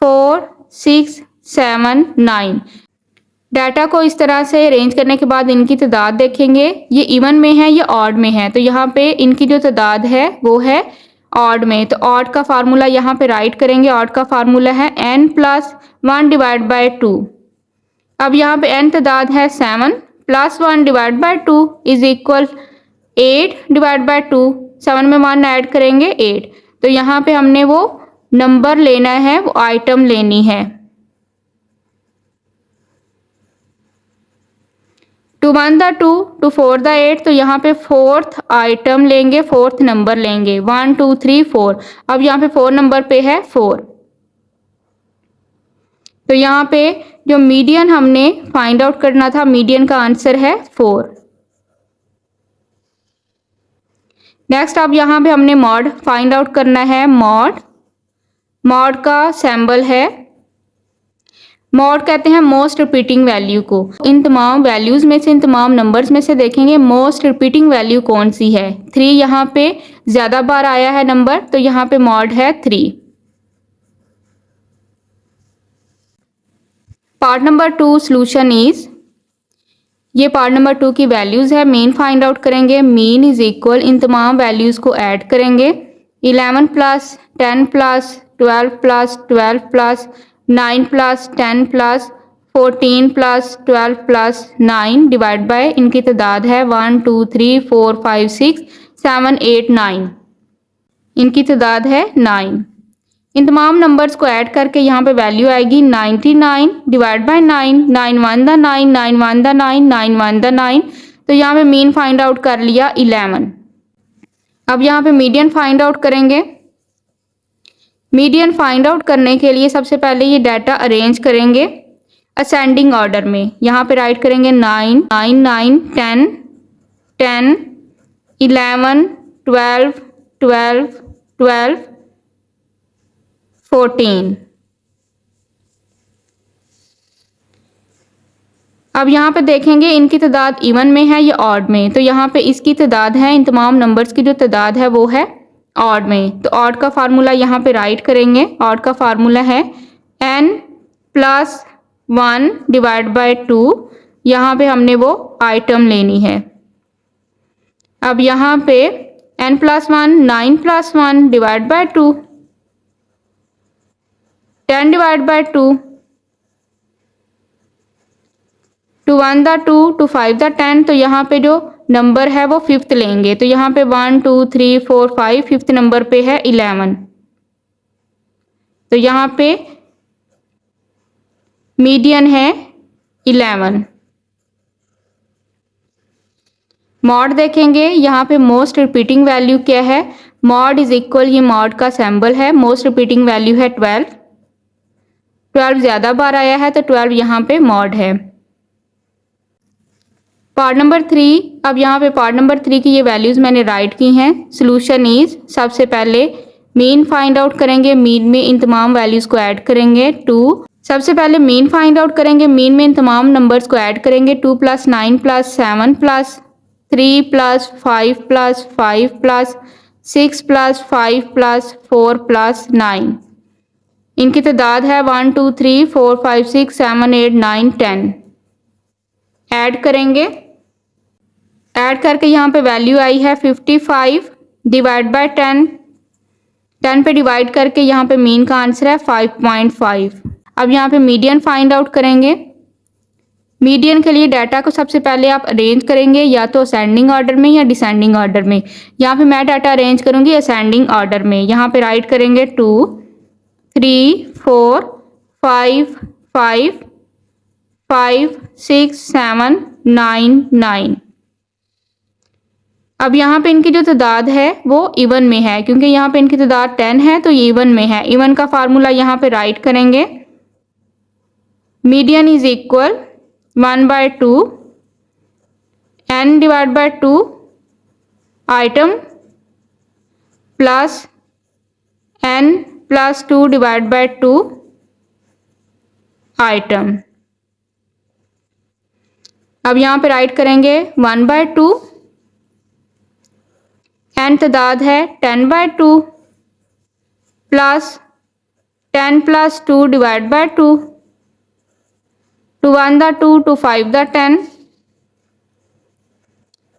[SPEAKER 1] 4 6 7 9। डाटा को इस तरह से अरेंज करने के बाद इनकी तादाद देखेंगे, ये इवन में है या ऑड में है। तो यहाँ पे इनकी जो तादाद है वो है ऑड में। तो ऑड का फार्मूला यहाँ पे राइट करेंगे। ऑड का फार्मूला है n + 1 डिवाइड बाय 2। अब यहाँ पे n तादाद है 7 + 1 divide by 2 is equal 8 divide by 2। 7 में 1 ऐड करेंगे 8। तो यहाँ पे हमने वो नंबर लेना है, वो आइटम लेनी है। 2 1 द 2, 2 4 द 8। तो यहाँ पे फोर्थ आइटम लेंगे, फोर्थ नंबर लेंगे। 1 2 3 4। अब यहाँ पे 4 नंबर पे है 4। तो यहाँ पे जो मीडियन हमने फाइंड आउट करना था, मीडियन का आंसर है 4। नेक्स्ट अब यहाँ पे हमने मॉड फाइंड आउट करना है। मॉड का सिंबल है, मॉड कहते हैं मोस्ट रिपीटिंग वैल्यू को। इन तमाम वैल्यूज में से, इन तमाम नंबर्स में से देखेंगे मोस्ट रिपीटिंग वैल्यू कौन सी है। 3 यहाँ पे ज्यादा बार आया है नंबर, तो यहाँ पे मॉड है 3। पार्ट नंबर 2 सोल्यूशन इज, ये पार्ट नंबर 2 की वैल्यूज है। मीन फाइंड आउट करेंगे। मीन इज इक्वल इन तमाम वैल्यूज को ऐड करेंगे। 11 + 10 + 12 + 12 + 9 + 10 + 14 + 12 + 9 डिवाइड बाय इनकी तादाद है 1 2 3 4 5 6 7 8 9। इनकी तादाद है 9। इन तमाम नंबर्स को ऐड करके यहाँ पे वैल्यू आएगी 99 divide by 9। 9 1 the 9, 9 1 the 9, 9 1 the 9। तो यहाँ पे मीन फाइंड आउट कर लिया 11। अब यहाँ पे मीडियन फाइंड आउट करेंगे। मीडियन फाइंड आउट करने के लिए सबसे पहले ये डाटा अरेंज करेंगे असेंडिंग ऑर्डर में। यहाँ पे राइट करेंगे 9 9 9 10 10 11 12 12 12 14। अब यहाँ पे देखेंगे इनकी तादाद इवन में है या ऑड में। तो यहाँ पे इसकी तादाद है, इन तमाम नंबर्स की जो तादाद है वो है ऑड में। तो ऑड का फार्मूला यहाँ पे राइट करेंगे। ऑड का फार्मूला है n + 1 डिवाइड बाय 2। यहाँ पे हमने वो आइटम लेनी है। अब यहाँ पे n + 1, 9 + 1 divide by 2, 10 divide by 2, 2 1 the 2, 2 5 the 10। तो यहाँ पे जो नंबर है वो फिफ्थ लेंगे, तो यहाँ पे 1 2 3 4 5, फिफ्थ नंबर पे है 11। तो यहाँ पे मीडियन है 11। मॉड देखेंगे, यहाँ पे मोस्ट रिपीटिंग वैल्यू क्या है, मॉड इज इक्वल, ये मॉड का सिंबल है, मोस्ट रिपीटिंग वैल्यू है 12। 12 ज़्यादा बार आया है तो 12 यहाँ पे मॉड है। पार्ट नंबर 3, अब यहाँ पे पार्ट नंबर 3 की ये वैल्यूज़ मैंने राइट की हैं। सोल्यूशन इज, सबसे पहले मीन फाइंड आउट करेंगे, मीन में इन तमाम वैल्यूज़ को ऐड करेंगे 2। सबसे पहले मीन फाइंड आउट करेंगे, मीन में इन तमाम नंबर्स को ऐड करेंगे 2 + 9 + 7 + 3 + 5 + 5 + 6 + 5 + 4 + 9। इनकी तादाद है 1 2 3 4 5 6 7 8 9 10। ऐड करेंगे, ऐड करके यहाँ पे वैल्यू आई है 55 डिवाइड बाय 10। 10 पे डिवाइड करके यहाँ पे मीन का आंसर है 5.5। अब यहाँ पे मीडियन फाइंड आउट करेंगे। मीडियन के लिए डाटा को सबसे पहले आप अरेंज करेंगे या तो असेंडिंग ऑर्डर में या डिसेंडिंग ऑर्डर में। यहाँ पे मैं डाटा अरेंज करूँगी असेंडिंग ऑर्डर में। यहाँ पे राइट करेंगे 2 3 4 5 5 5 6 7 9 9। अब यहाँ पे इनकी जो तादाद है वो इवन में है, क्योंकि यहाँ पे इनकी तादाद 10 है तो ये इवन में है। इवन का फार्मूला यहाँ पे राइट करेंगे, median is equal 1/2 n divide by 2 item plus n + 2 divide by 2 item. अब यहाँ पे राइट करेंगे 1/2, n तादाद है 10/2 प्लस 10 + 2 डिवाइड बाय 2, 2 1 दा 2, 2 5 दा 10,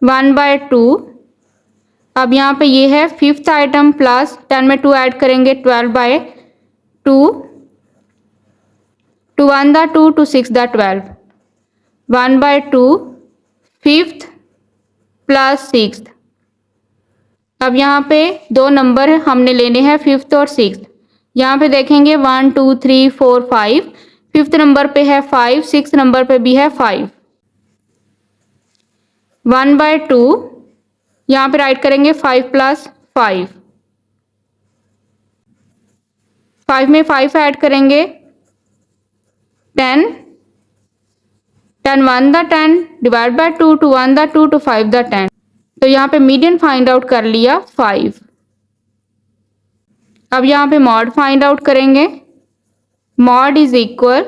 [SPEAKER 1] 1/2। अब यहाँ पे ये है फिफ्थ आइटम प्लस 10 में 2 ऐड करेंगे 12/2, 2 1 दा 2, 2 6 दा 12, 1/2 फिफ्थ प्लस सिक्स्थ। अब यहाँ पे दो नंबर हमने लेने हैं फिफ्थ और सिक्स्थ। यहाँ पे देखेंगे 1 2 3 4 5, फिफ्थ नंबर पे है 5, सिक्स्थ नंबर पे भी है 5। 1/2 यहाँ पे राइट करेंगे 5 + 5, 5 में 5 ऐड करेंगे 10, 10 1 दा 10 डिवाइड बाय 2, 2 1 दा 2, 2 5 दा 10। तो यहाँ पे मीडियन फाइंड आउट कर लिया 5। अब यहाँ पे मॉड फाइंड आउट करेंगे, मॉड इज इक्वल,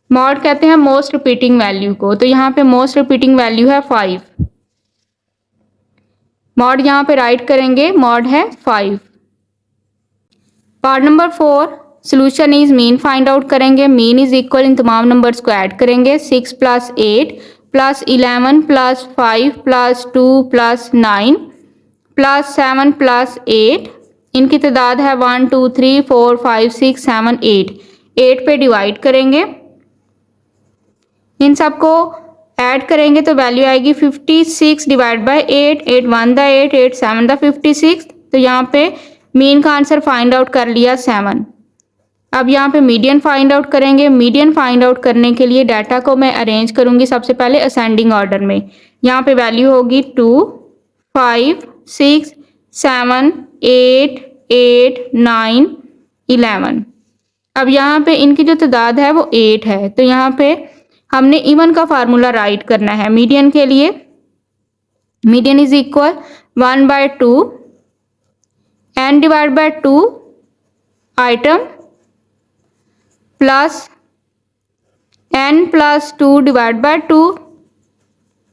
[SPEAKER 1] मॉड कहते हैं मोस्ट रिपीटिंग वैल्यू को, तो यहाँ पे मोस्ट रिपीटिंग वैल्यू है 5। मॉड यहाँ पे राइट करेंगे, मॉड है 5। Part number 4, solution is mean find out करेंगे, मीन इज इक्वल, इन तमाम नंबर्स को ऐड करेंगे 6 + 8 + 11 + 5 + 2 + 9 + 7 + 8। इनकी तादाद है 1 2 3 4 5 6 7 8। 8 पे डिवाइड करेंगे, इन सबको ऐड करेंगे तो वैल्यू आएगी 56 डिवाइड बाय 8, 8 1 दा 8, 8 7 दा 56। तो यहाँ पे मीन का आंसर फाइंड आउट कर लिया 7। अब यहाँ पे मीडियन फाइंड आउट करेंगे। मीडियन फाइंड आउट करने के लिए डाटा को मैं अरेंज करूँगी सबसे पहले असेंडिंग ऑर्डर में। यहाँ पे वैल्यू होगी 2 5 6 7 8 8 9 11। अब यहाँ पे इनकी जो तादाद है वो 8 है, तो यहाँ पे हमने इवन का फार्मूला राइट करना है मीडियन के लिए। Median is equal 1/2 n divide by 2 item plus n + 2 divide by 2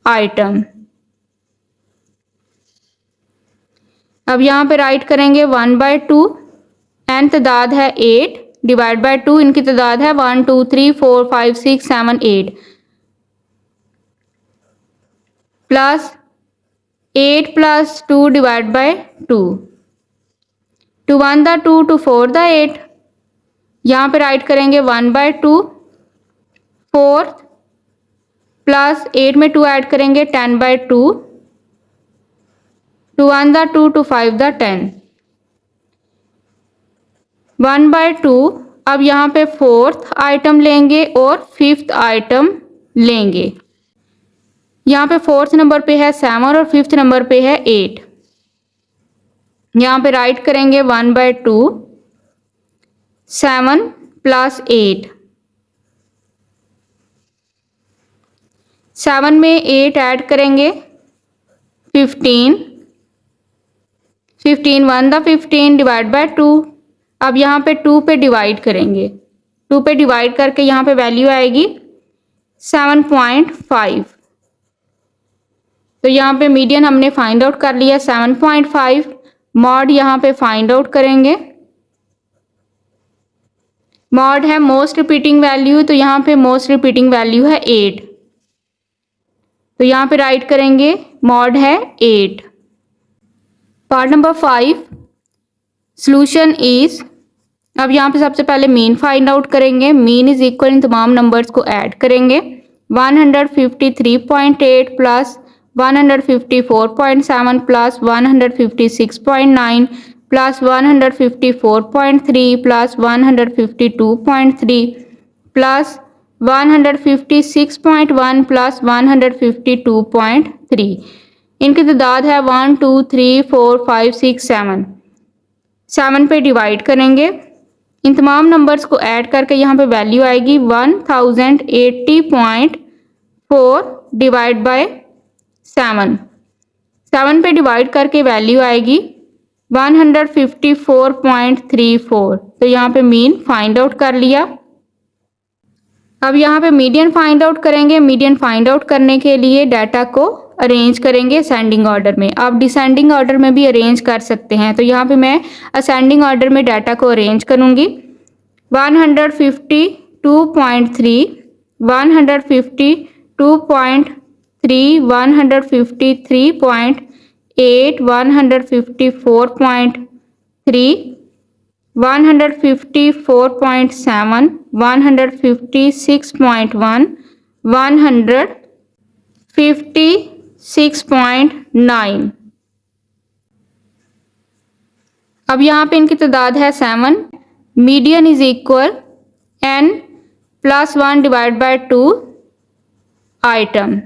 [SPEAKER 1] item. अब यहाँ पे राइट करेंगे 1/2, n तादाद है 8 डिवाइड बाय 2, इनकी तादाद है 1 2 3 4 5 6 7 8 प्लस 8 + 2 डिवाइड बाय 2, 2 1 दा 2, 2 4 दा 8। यहाँ पे राइट करेंगे 1/2 फोर्थ प्लस 8 में 2 ऐड करेंगे 10/2, 2 1 द 2, 2 5 द 10, 1/2। अब यहाँ पे फोर्थ आइटम लेंगे और फिफ्थ आइटम लेंगे। यहाँ पे फोर्थ नंबर पे है 7 और फिफ्थ नंबर पे है 8। यहाँ पे राइट करेंगे 1/2, 7 प्लस 8, 7 में 8 ऐड करेंगे 15, 15 1 द 15 डिवाइड बाय 2। अब यहाँ पे 2 पे डिवाइड करेंगे, 2 पे डिवाइड करके यहाँ पे वैल्यू आएगी 7.5। तो यहाँ पे मीडियन हमने फाइंड आउट कर लिया 7.5। मॉड यहाँ पे फाइंड आउट करेंगे। मॉड है मोस्ट रिपीटिंग वैल्यू, तो यहाँ पे मोस्ट रिपीटिंग वैल्यू है 8, तो यहाँ पे राइट करेंगे मॉड है 8। Part number 5 solution is. अब यहाँ पे सबसे पहले मीन फाइंड आउट करेंगे। मीन इज इक्वल इन तमाम नंबर्स को ऐड करेंगे। 153.8 plus 154.7 plus 156.9 plus 154.3 plus 152.3 plus 156.1 plus 152.3। इनकी तादाद है 1 2 3 4 5 6 7। 7 पे डिवाइड करेंगे। इन तमाम नंबर्स को ऐड करके यहाँ पे वैल्यू आएगी 1080.4 डिवाइड बाय 7। 7 पे डिवाइड करके वैल्यू आएगी 154.34। तो यहाँ पे मीन फाइंड आउट कर लिया। अब यहाँ पे मीडियन फाइंड आउट करेंगे। मीडियन फाइंड आउट करने के लिए डाटा को अरेंज करेंगे असेंडिंग ऑर्डर में। आप डिसेंडिंग ऑर्डर में भी अरेंज कर सकते हैं। तो यहाँ पे मैं असेंडिंग ऑर्डर में डाटा को अरेंज करूँगी। 152.3, 152.3, 153.8, 154.3, 154.7, 156.1, 156.9। अब यहाँ पे इनकी तादाद है 7। Median is equal n plus 1 divide by 2 item.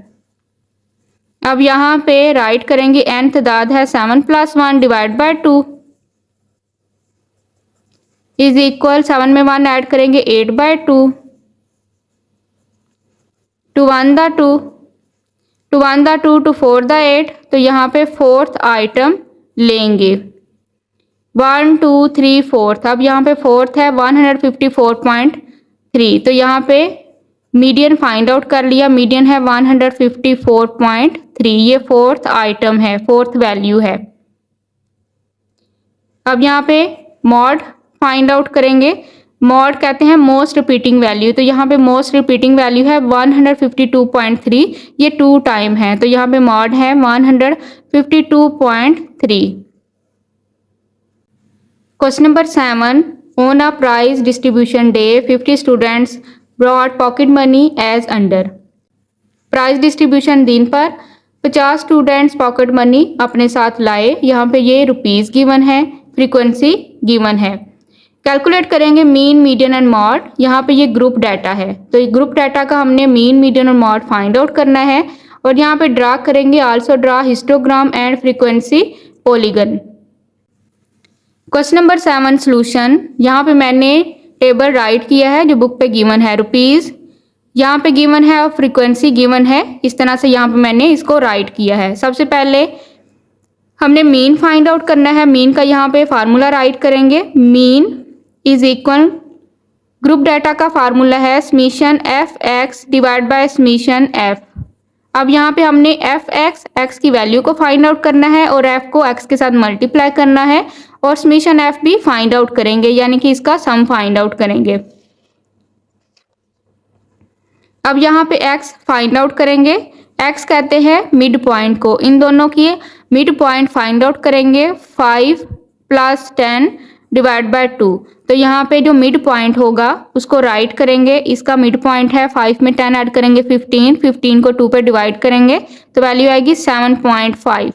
[SPEAKER 1] अब यहाँ पे राइट करेंगे n तादाद है 7 plus 1 divide by 2 is equal 7 में 1 ऐड करेंगे 8/2, 2 1 द 2, 2 1 द 2, 2 4 द 8। तो यहाँ पे फोर्थ आइटम लेंगे 1 2 3 4। अब यहाँ पे फोर्थ है 154.3। तो यहाँ पे मीडियन फाइंड आउट कर लिया। मीडियन है 154.3। ये फोर्थ आइटम है, फोर्थ वैल्यू है। अब यहाँ पे मॉड फाइंड आउट करेंगे। मॉड कहते हैं मोस्ट रिपीटिंग वैल्यू। तो यहाँ पे मोस्ट रिपीटिंग वैल्यू है 152.3। ये 2 टाइम है, तो यहाँ पे मॉड है 152.3। Question number 7 on a prize distribution day 50 students brought pocket money as under. Prize distribution दिन पर 50 स्टूडेंट्स पॉकेट मनी अपने साथ लाए। यहाँ पे ये रुपीज़ गिवन है, फ्रीक्वेंसी गिवन है। कैलकुलेट करेंगे मीन, मीडियन एंड मॉड। यहाँ पे ये ग्रुप डाटा है, तो ये ग्रुप डाटा का हमने मीन, मीडियन और मॉड फाइंड आउट करना है। और यहाँ पे ड्रा करेंगे also draw histogram and frequency polygon. Question number 7 solution. यहाँ पे मैंने टेबल राइट किया है जो बुक पे गिवन है। रुपीज़ यहाँ पे गिवन है और फ्रीक्वेंसी गिवन है। इस तरह से यहाँ पे मैंने इसको राइट किया है। सबसे पहले हमने मीन फाइंड आउट करना है। मीन का यहाँ पे फार्मूला राइट करेंगे। Mean is equal, group data का फार्मूला है summation F x divide bye summation F. अब यहाँ पे हमने एफ एक्स की वैल्यू को फाइंड आउट करना है और एफ को एक्स के साथ मल्टीप्लाई करना है और समीशन एफ भी फाइंड आउट करेंगे, यानी कि इसका सम फाइंड आउट करेंगे। अब यहाँ पे एक्स फाइंड आउट करेंगे। एक्स कहते हैं मिड पॉइंट को। इन दोनों की मिड पॉइंट फाइंड आउट करेंगे। 5 + 10 डिवाइड बाय 2। तो यहाँ पे जो मिड पॉइंट होगा उसको राइट करेंगे। इसका मिड पॉइंट है 5 में 10 ऐड करेंगे 15, 15 को 2 पे डिवाइड करेंगे तो वैल्यू आएगी 7.5।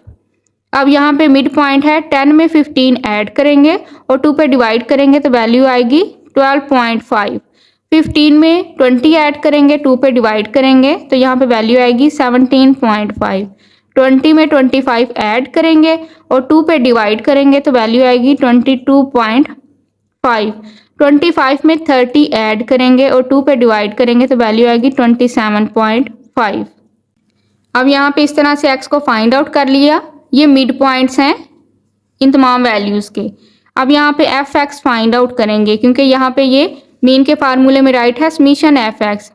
[SPEAKER 1] अब यहाँ पे मिड पॉइंट है 10 में 15 ऐड करेंगे और 2 पे डिवाइड करेंगे तो वैल्यू आएगी 12.5। 15 में 20 ऐड करेंगे 2 पे डिवाइड करेंगे तो यहाँ पे वैल्यू आएगी 17.5। 20 में 25 ऐड करेंगे और 2 पे डिवाइड करेंगे तो वैल्यू आएगी 22.5। 25 में 30 ऐड करेंगे और 2 पे डिवाइड करेंगे तो वैल्यू आएगी 27.5। अब यहाँ पे इस तरह से x को फाइंड आउट कर लिया। ये मिड पॉइंट्स हैं इन तमाम वैल्यूज़ के। अब यहाँ पे एफ एक्स फाइंड आउट करेंगे क्योंकि यहाँ पे ये मीन के फार्मूले में राइट है समीशन एफ एक्स।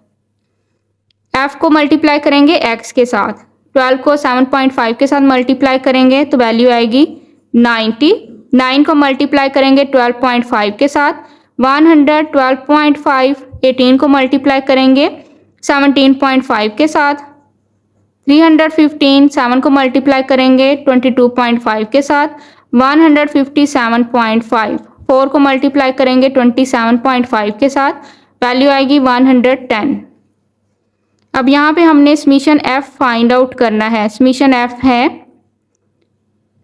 [SPEAKER 1] एफ को मल्टीप्लाई करेंगे एक्स के साथ, 12 को 7.5 के साथ मल्टीप्लाई करेंगे तो वैल्यू आएगी 90। 9 को मल्टीप्लाई करेंगे 12.5 के साथ 112.5। 18 को मल्टीप्लाई करेंगे 17.5 के साथ 315। 7 को मल्टीप्लाई करेंगे 22.5 के साथ 157.5। 4 को मल्टीप्लाई करेंगे 27.5 के साथ वैल्यू आएगी 110। अब यहाँ पे हमने समीशन एफ फाइंड आउट करना है। समीशन एफ है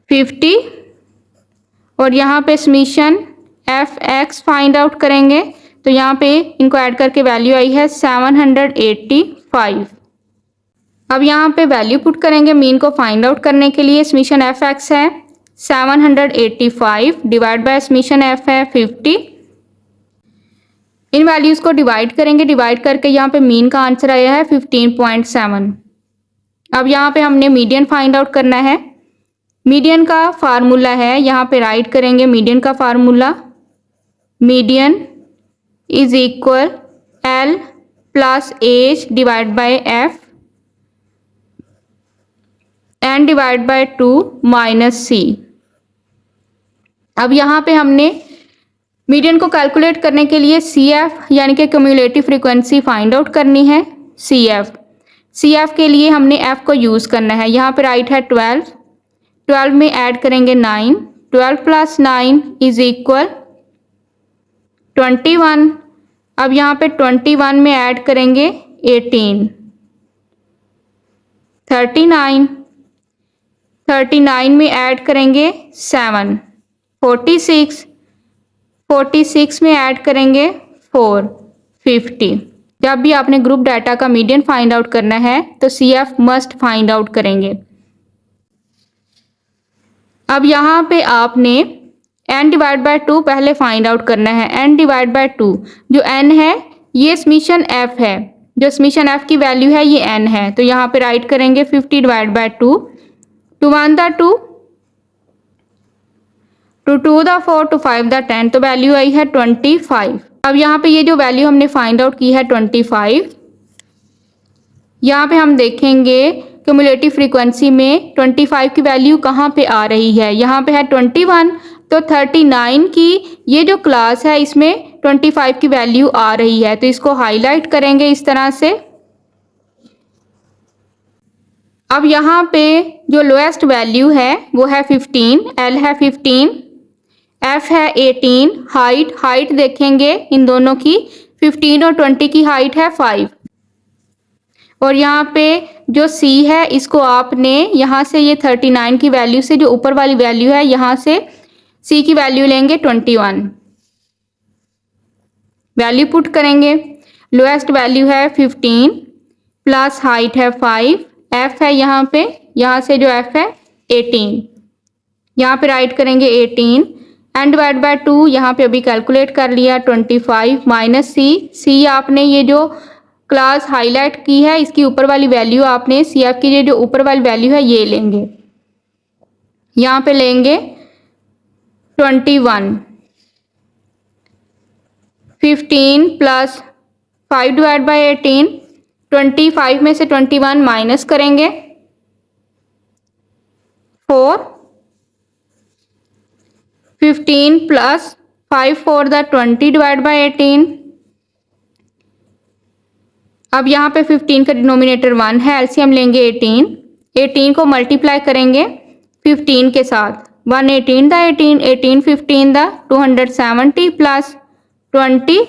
[SPEAKER 1] 50 और यहाँ पे summation F x find out करेंगे तो यहाँ पे इनको ऐड करके वैल्यू आई है 785। अब यहाँ पे वैल्यू पुट करेंगे मीन को फाइंड आउट करने के लिए। समीशन एफ एक्स है 785 डिवाइड बाय समीशन एफ है 50। इन वैल्यूज़ को डिवाइड करेंगे, डिवाइड करके यहाँ पे मीन का आंसर आया है 15.7। अब यहाँ पे हमने मीडियन फाइंड आउट करना है। मीडियन का फार्मूला है, यहाँ पे राइट करेंगे मीडियन का formula. Median is equal L plus h divide by f n divide by 2 minus c. अब यहाँ पे हमने मीडियन को कैलकुलेट करने के लिए सी एफ यानी कि क्यूमुलेटिव फ्रीक्वेंसी फाइंड आउट करनी है। सी एफ के लिए हमने एफ को यूज़ करना है। यहाँ पे राइट है 12, 12 में ऐड करेंगे 9, 12 प्लस 9 इज इक्वल 21। अब यहाँ पे 21 में ऐड करेंगे 18, 39, 39 में ऐड करेंगे 7, 46, 46 में ऐड करेंगे 4, 50। जब भी आपने ग्रुप डाटा का मीडियन फाइंड आउट करना है तो C F must find out करेंगे। अब यहाँ पे आपने n डिवाइड बाय 2 पहले फाइंड आउट करना है। n डिवाइड बाय 2 जो n है ये समीशन f है, जो समीशन f की वैल्यू है ये n है। तो यहाँ पे राइट करेंगे 50 divide by 2, 2 1 the 2, 2 2 the 4, 2 5 the 10। तो वैल्यू आई है 25। अब यहाँ पे ये जो वैल्यू हमने फाइंड आउट की है 25, यहाँ पे हम देखेंगे क्यूमुलेटिव फ्रीक्वेंसी में 25 की वैल्यू कहाँ पे आ रही है। यहाँ पे है 21, तो 39 की ये जो क्लास है इसमें 25 की वैल्यू आ रही है। तो इसको हाईलाइट करेंगे इस तरह से। अब यहाँ पे जो लोएस्ट वैल्यू है वो है 15, एल है 15, एफ है 18, हाइट देखेंगे इन दोनों की 15 और 20 की हाइट है 5। और यहाँ पे जो सी है इसको आपने यहाँ से ये 39 की वैल्यू से जो ऊपर वाली वैल्यू है यहाँ से सी की वैल्यू लेंगे 21, वैल्यू पुट करेंगे। लोएस्ट वैल्यू है 15 प्लस हाइट है 5, एफ है यहाँ पे, यहाँ से जो एफ है 18, यहाँ पे राइट करेंगे 18 एंड डिवाइड बाय 2। यहाँ पे अभी कैलकुलेट कर लिया 25 माइनस सी आपने ये जो क्लास हाईलाइट की है इसकी ऊपर वाली वैल्यू आपने सी एफ की जो ऊपर वाली वैल्यू है ये लेंगे, यहाँ पे लेंगे 21। 15 प्लस 5 डिवाइड बाई 18, 25 में से 21 माइनस करेंगे 4, 15 प्लस 5 4 द 20 डिवाइड बाई 18। अब यहाँ पे 15 का डिनोमिनेटर 1 है, एलसीएम लेंगे 18 को मल्टीप्लाई करेंगे 15 के साथ, 118 the 18, 18 15 the 270 plus 20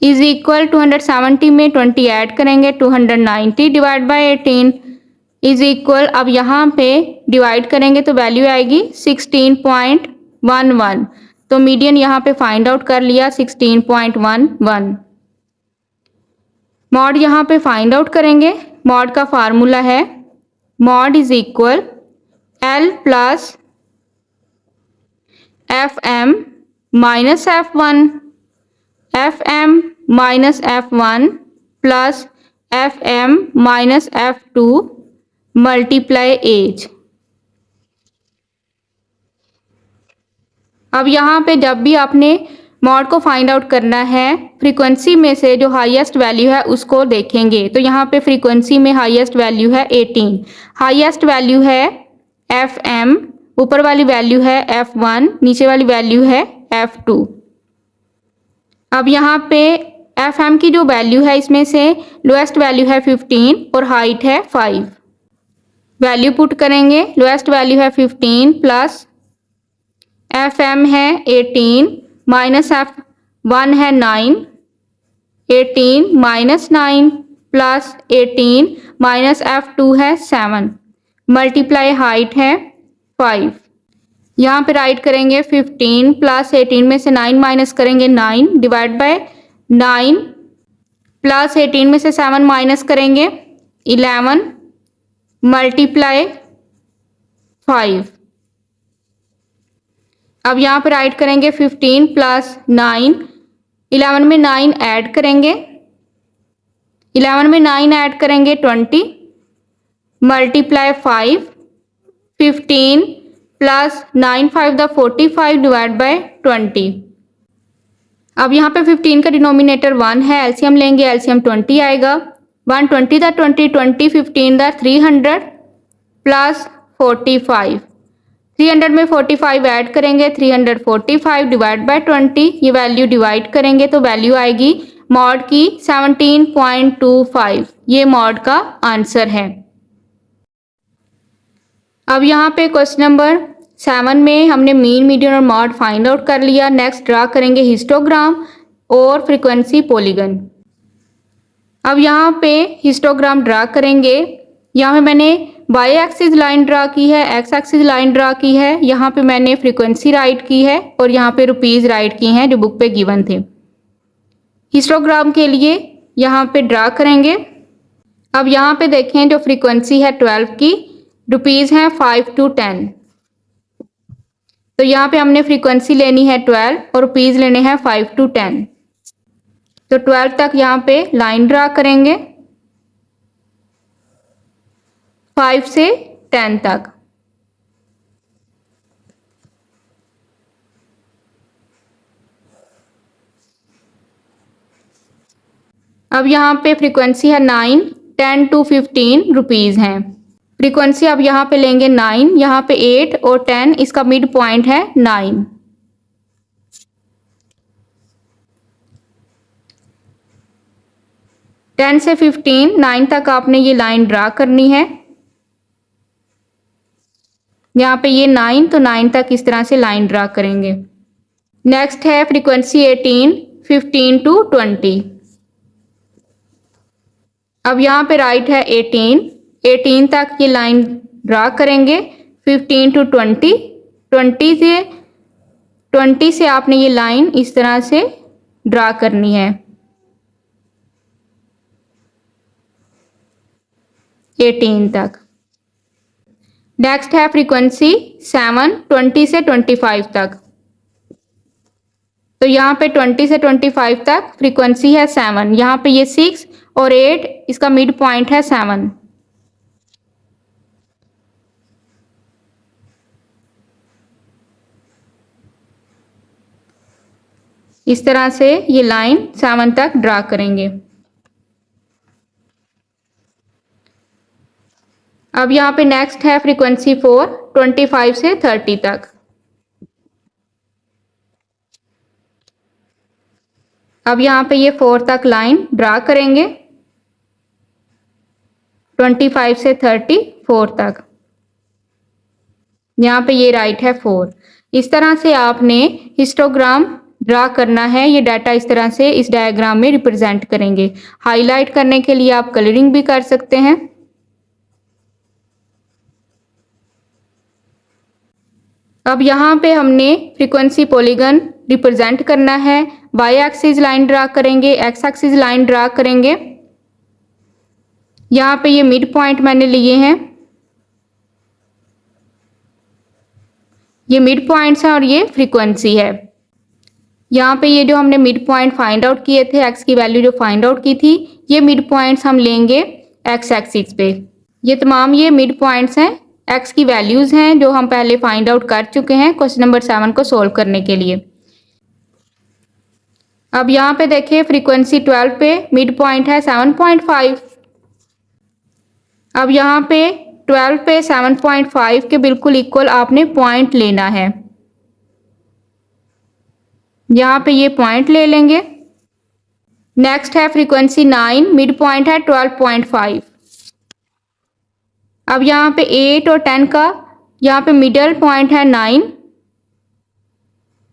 [SPEAKER 1] is equal 270 में 20 ऐड करेंगे 290 डिवाइड बाय 18 इज इक्वल, अब यहाँ पे डिवाइड करेंगे तो वैल्यू आएगी 16.11। तो मीडियन यहाँ पे फाइंड आउट कर लिया 16.11। मॉड यहाँ पे फाइंड आउट करेंगे। मॉड का फार्मूला है mode is equal L plus F M minus F1 Fm minus F1 plus Fm minus F2 multiply h. अब यहाँ पे जब भी आपने मॉड को फाइंड आउट करना है फ्रीक्वेंसी में से जो हाईएस्ट वैल्यू है उसको देखेंगे। तो यहाँ पे फ्रीक्वेंसी में हाईएस्ट वैल्यू है 18, हाईएस्ट वैल्यू है Fm, ऊपर वाली वैल्यू है F1, नीचे वाली वैल्यू है F2। अब यहाँ पे Fm की जो वैल्यू है इसमें से लोएस्ट वैल्यू है 15 और हाइट है 5। वैल्यू पुट करेंगे, लोएस्ट वैल्यू है 15 प्लस Fm है 18 माइनस F1 है 9, 18 माइनस 9 प्लस 18 माइनस F2 है 7 मल्टीप्लाई हाइट है 5। यहाँ पे राइट करेंगे 15 प्लस 18 में से 9 माइनस करेंगे 9 डिवाइड बाय 9 प्लस 18 में से 7 माइनस करेंगे 11 मल्टीप्लाई 5। अब यहाँ पे राइट करेंगे 15 प्लस 9, 11 में 9 ऐड करेंगे, 11 में 9 ऐड करेंगे 20 multiply 5, 15 plus 9 5 the 45 divide by 20। अब यहाँ पे 15 का डिनोमिनेटर 1 है, एलसीएम लेंगे, एलसीएम 20 आएगा। 120 द 20, 20 15 द 300 प्लस 45, 300 में 45 ऐड करेंगे, 345 डिवाइड बाय 20, ये वैल्यू डिवाइड करेंगे तो वैल्यू आएगी मॉड की 17.25। ये मॉड का आंसर है। अब यहाँ पे क्वेश्चन नंबर 7 में हमने मीन, मीडियन और मॉड फाइंड आउट कर लिया। नेक्स्ट ड्रा करेंगे हिस्टोग्राम और फ्रीक्वेंसी पॉलीगन। अब यहाँ पे हिस्टोग्राम ड्रा करेंगे। यहाँ पे मैंने वाई एक्सिस लाइन ड्रा की है, एक्स एक्सिस लाइन ड्रा की है, यहाँ पे मैंने फ्रीक्वेंसी राइट की है और यहाँ पे रुपीज़ राइट की हैं जो बुक पे गिवन थे। हिस्टोग्राम के लिए यहाँ पे ड्रा करेंगे। अब यहाँ पे देखें जो फ्रीक्वेंसी है 12 की, रुपीज़ हैं 5 to 10। तो यहाँ पे हमने फ्रीक्वेंसी लेनी है 12 और रुपीज़ लेने हैं 5 to 10। तो 12 तक यहाँ पे लाइन ड्रा करेंगे, 5 से 10 तक। अब यहाँ पे फ्रीक्वेंसी है 9, 10 to 15 रुपीज़ हैं। फ्रीक्वेंसी अब यहाँ पे लेंगे 9, यहाँ पे 8 और 10, इसका मिड पॉइंट है 9। टेन से 15, 9 तक आपने ये लाइन ड्रा करनी है। यहाँ पे ये 9, तो 9 तक इस तरह से लाइन ड्रा करेंगे। नेक्स्ट है फ्रीक्वेंसी 18, 15 to 20। अब यहाँ पे राइट है 18, 18 तक ये लाइन ड्रा करेंगे। 15 to 20, 20 से आपने ये लाइन इस तरह से ड्रा करनी है 18 तक। नेक्स्ट है फ्रीक्वेंसी 7, 20 से 25 तक। तो यहाँ पे 20 से 25 तक फ्रीक्वेंसी है 7, यहाँ पे ये 6 और 8, इसका मिड पॉइंट है 7। इस तरह से ये लाइन 7 तक ड्रा करेंगे। अब यहाँ पे नेक्स्ट है फ्रीक्वेंसी 4, 25 से 30 तक। अब यहाँ पे ये 4 तक लाइन ड्रा करेंगे, 25 से 30, 4 तक। यहाँ पे ये राइट है 4। इस तरह से आपने हिस्टोग्राम ड्रा करना है। ये डाटा इस तरह से इस डायग्राम में रिप्रेजेंट करेंगे। हाईलाइट करने के लिए आप कलरिंग भी कर सकते हैं। अब यहाँ पे हमने फ्रीक्वेंसी पॉलीगन रिप्रेजेंट करना है। वाई एक्सिस लाइन ड्रा करेंगे, एक्स एक्सिस लाइन ड्रा करेंगे। यहाँ पे ये मिड पॉइंट मैंने लिए हैं, ये मिड पॉइंट्स हैं और ये फ्रीक्वेंसी है। यहाँ पे ये जो हमने मिड पॉइंट फाइंड आउट किए थे, एक्स की वैल्यू जो फाइंड आउट की थी, ये मिड पॉइंट्स हम लेंगे एक्स एक्सिस पे। ये तमाम ये मिड पॉइंट्स हैं, एक्स की वैल्यूज हैं जो हम पहले फाइंड आउट कर चुके हैं क्वेश्चन नंबर 7 को सोल्व करने के लिए। अब यहाँ पे देखिए फ्रीक्वेंसी 12 पे मिड पॉइंट है 7.5। अब यहाँ पे 12 पे 7.5 के बिल्कुल इक्वल आपने पॉइंट लेना है। यहाँ पे ये पॉइंट ले लेंगे। नेक्स्ट है फ्रीक्वेंसी 9, मिड पॉइंट है 12.5। अब यहाँ पे 8 और 10 का यहाँ पे मिडल पॉइंट है 9।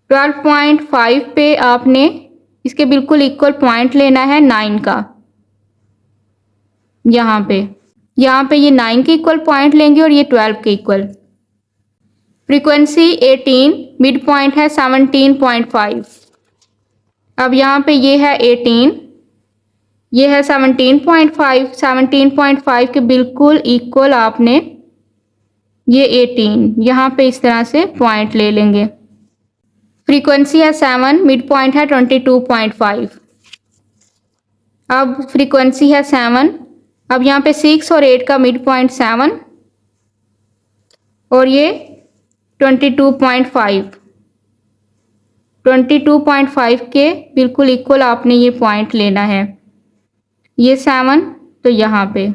[SPEAKER 1] 12.5 पे आपने इसके बिल्कुल इक्वल पॉइंट लेना है 9 का। यहाँ पे ये 9 के इक्वल पॉइंट लेंगे और ये 12 के इक्वल। फ्रीक्वेंसी 18, मिड पॉइंट है 17.5। अब यहाँ पे ये है 18, ये है 17.5। 17.5 के बिल्कुल इक्वल आपने ये 18 यहाँ पे इस तरह से पॉइंट ले लेंगे। फ्रीक्वेंसी है 7, मिड पॉइंट है 22.5। अब फ्रीक्वेंसी है 7, अब यहाँ पे 6 और 8 का मिड पॉइंट 7 और ये 22.5। 22.5 के बिल्कुल इक्वल आपने ये पॉइंट लेना है। ये 7 तो यहाँ पे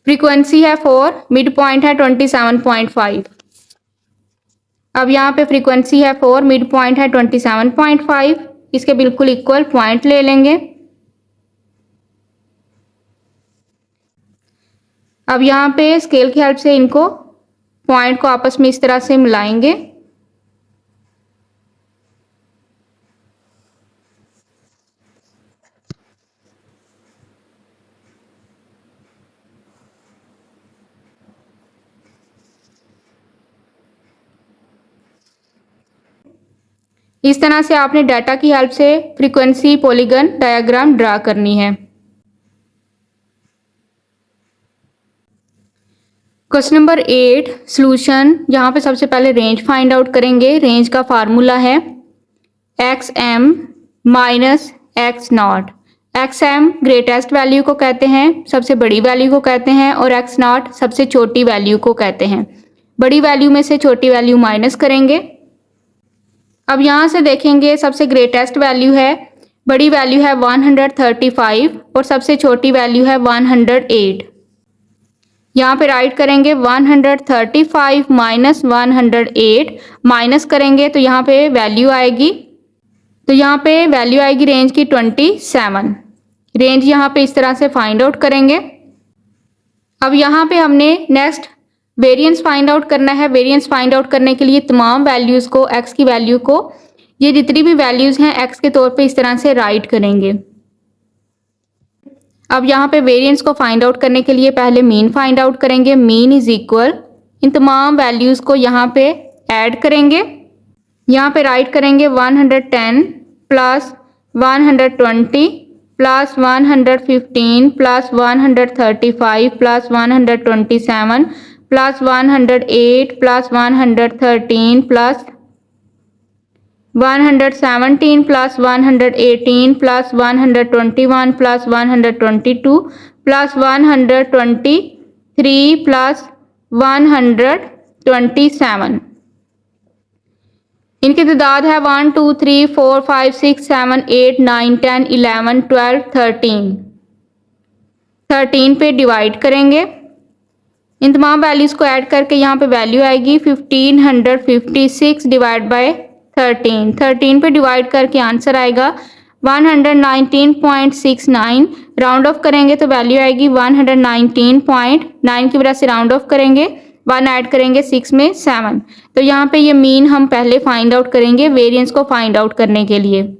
[SPEAKER 1] फ्रीक्वेंसी है 4, मिड पॉइंट है 27.5। अब यहाँ पे फ्रीक्वेंसी है 4, मिड पॉइंट है 27.5। इसके बिल्कुल इक्वल पॉइंट ले लेंगे। अब यहाँ पे स्केल की हेल्प से इनको पॉइंट को आपस में इस तरह से मिलाएंगे। इस तरह से आपने डाटा की हेल्प से फ्रीक्वेंसी पॉलीगन डायग्राम ड्रा करनी है। Question number 8 solution. यहाँ पे सबसे पहले रेंज फाइंड आउट करेंगे। रेंज का फार्मूला है XM minus X0। XM greatest value को कहते हैं, सबसे बड़ी वैल्यू को कहते हैं, और X0 सबसे छोटी वैल्यू को कहते हैं। बड़ी वैल्यू में से छोटी वैल्यू माइनस करेंगे। अब यहाँ से देखेंगे सबसे ग्रेटेस्ट वैल्यू है, बड़ी वैल्यू है 135 और सबसे छोटी वैल्यू है 108। यहाँ पे राइट करेंगे 135 माइनस 108, माइनस करेंगे तो यहाँ पे वैल्यू आएगी, रेंज की 27। रेंज यहाँ पे इस तरह से फाइंड आउट करेंगे। अब यहाँ पे हमने नेक्स्ट वेरिएंस फाइंड आउट करना है। वेरिएंस फाइंड आउट करने के लिए तमाम वैल्यूज़ को, एक्स की वैल्यू को, ये जितनी भी वैल्यूज़ हैं एक्स के तौर पे इस तरह से राइट करेंगे। अब यहाँ पे वेरिएंस को फाइंड आउट करने के लिए पहले मीन फाइंड आउट करेंगे। मीन इज इक्वल, इन तमाम वैल्यूज़ को यहाँ पे ऐड करेंगे। यहाँ पे राइट करेंगे 110 plus 120 plus 115 plus 135 plus 127 plus 108 plus 113 plus 117 plus 118 plus 121 plus 122 plus 123 plus 127। इनकी तादाद है 1 2 3 4 5 6 7 8 9 10 11 12 13। 13 पे डिवाइड करेंगे। इन तमाम वैल्यूज़ को ऐड करके यहाँ पे वैल्यू आएगी 1556 डिवाइड बाय 13। 13 पे डिवाइड करके आंसर आएगा 119.69, राउंड ऑफ करेंगे तो वैल्यू आएगी 119.9 की वजह से राउंड ऑफ करेंगे, 1 ऐड करेंगे 6 में 7। तो यहाँ पे ये मीन हम पहले फाइंड आउट करेंगे वेरिएंस को फाइंड आउट करने के लिए।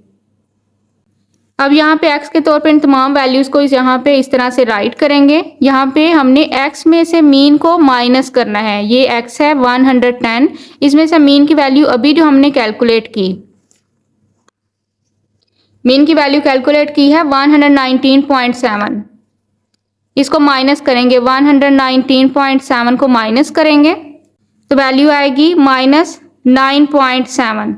[SPEAKER 1] अब यहाँ पे x के तौर पे इन तमाम वैल्यूज़ को यहाँ पे इस तरह से राइट करेंगे। यहाँ पे हमने x में से मीन को माइनस करना है। ये x है 110, इसमें से मीन की वैल्यू अभी जो हमने कैलकुलेट की, मीन की वैल्यू कैलकुलेट की है 119.7। इसको माइनस करेंगे, 119.7 को माइनस करेंगे तो वैल्यू आएगी -9.7।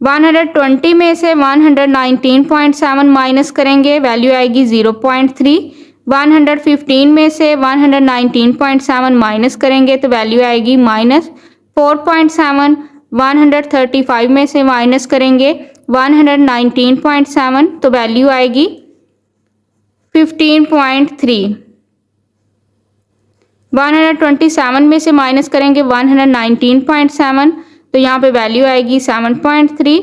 [SPEAKER 1] 120 में से 119.7 माइनस करेंगे, वैल्यू आएगी 0.3। 115 में से 119.7 माइनस करेंगे तो वैल्यू आएगी -4.7। 135 में से माइनस करेंगे 119.7 तो वैल्यू आएगी 15.3। 127 में से माइनस करेंगे 119.7 तो यहाँ पे वैल्यू आएगी 7.3।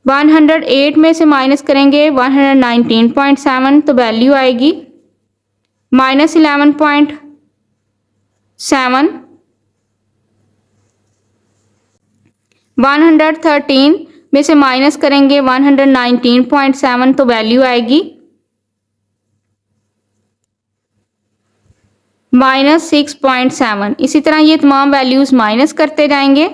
[SPEAKER 1] 108 में से माइनस करेंगे 119.7 तो वैल्यू आएगी -11.7। 113 में से माइनस करेंगे 119.7 तो वैल्यू आएगी -6.7। इसी तरह ये तमाम वैल्यूज़ माइनस करते जाएंगे।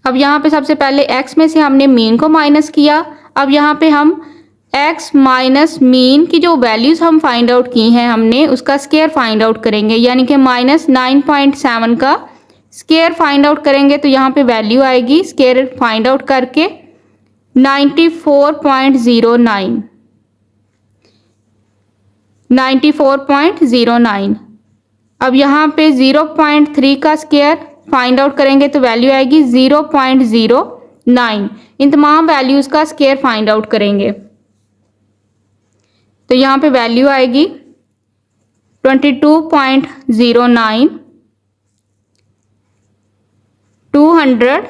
[SPEAKER 1] अब यहाँ पे सबसे पहले x में से हमने मीन को माइनस किया। अब यहाँ पे हम x माइनस मीन की जो वैल्यूज़ हम फाइंड आउट की हैं हमने उसका स्क्वायर फाइंड आउट करेंगे, यानी कि -9.7 का स्क्वायर फाइंड आउट करेंगे तो यहाँ पे वैल्यू आएगी स्क्वायर फाइंड आउट करके 94.09। 94.09। अब यहाँ पे 0.3 का स्क्वायर फाइंड आउट करेंगे तो वैल्यू आएगी 0.09। इन तमाम वैल्यूज़ का स्क्वायर फाइंड आउट करेंगे तो यहाँ पे वैल्यू आएगी 22.09, 200,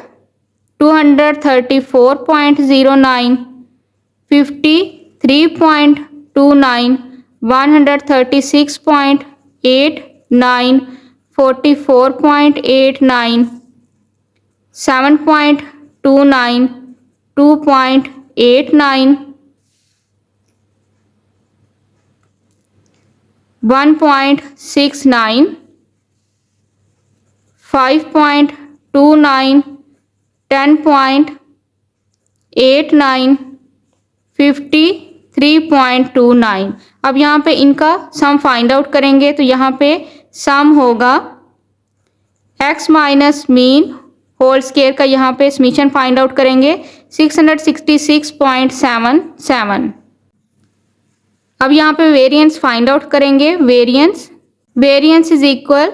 [SPEAKER 1] 234.09, 53.29, 136.89, 44.89, 7.29, 2.89, 1.69, 5.29, 10.89, 53.29। अब यहाँ पे इनका सम फाइंड आउट करेंगे तो यहाँ पे सम होगा x minus mean whole square का, यहाँ पे समीशन फाइंड आउट करेंगे 666.77। अब यहाँ पे वेरिएंस फाइंड आउट करेंगे। Variance is equal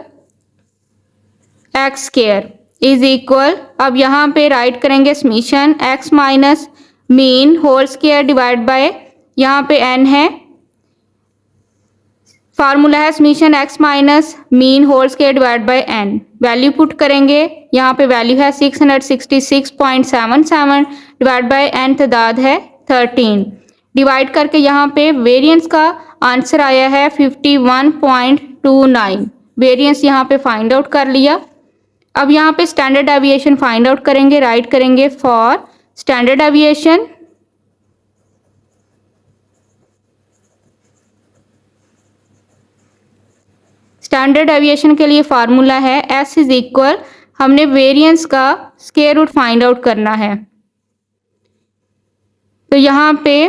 [SPEAKER 1] X square is equal, अब यहाँ पे राइट करेंगे summation x minus mean whole square divide by, यहाँ पे n है, फार्मूला है summation x minus mean whole square divide by n। Value put करेंगे, यहाँ पे वैल्यू है 666.77 डिवाइड बाय n तादाद है 13, डिवाइड करके यहाँ पे वेरिएंस का आंसर आया है 51.29। वेरिएंस यहाँ पे फाइंड आउट कर लिया। अब यहाँ पे स्टैंडर्ड डेविएशन फाइंड आउट करेंगे, राइट करेंगे for standard deviation standard deviation के लिए फार्मूला है s इज इक्वल, हमने वेरिएंस का स्क्वायर रूट फाइंड आउट करना है तो यहाँ पे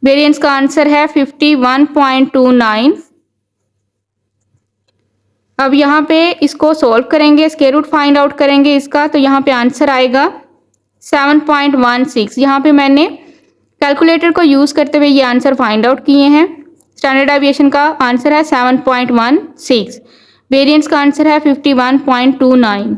[SPEAKER 1] वेरिएंस का आंसर है 51.29। अब यहाँ पे इसको सॉल्व करेंगे, स्क्वायर रूट फाइंड आउट करेंगे इसका, तो यहाँ पे आंसर आएगा 7.16। यहाँ पे मैंने कैलकुलेटर को यूज़ करते हुए ये आंसर फाइंड आउट किए हैं। स्टैंडर्ड डेविएशन का आंसर है 7.16, वेरिएंस का आंसर है 51.29।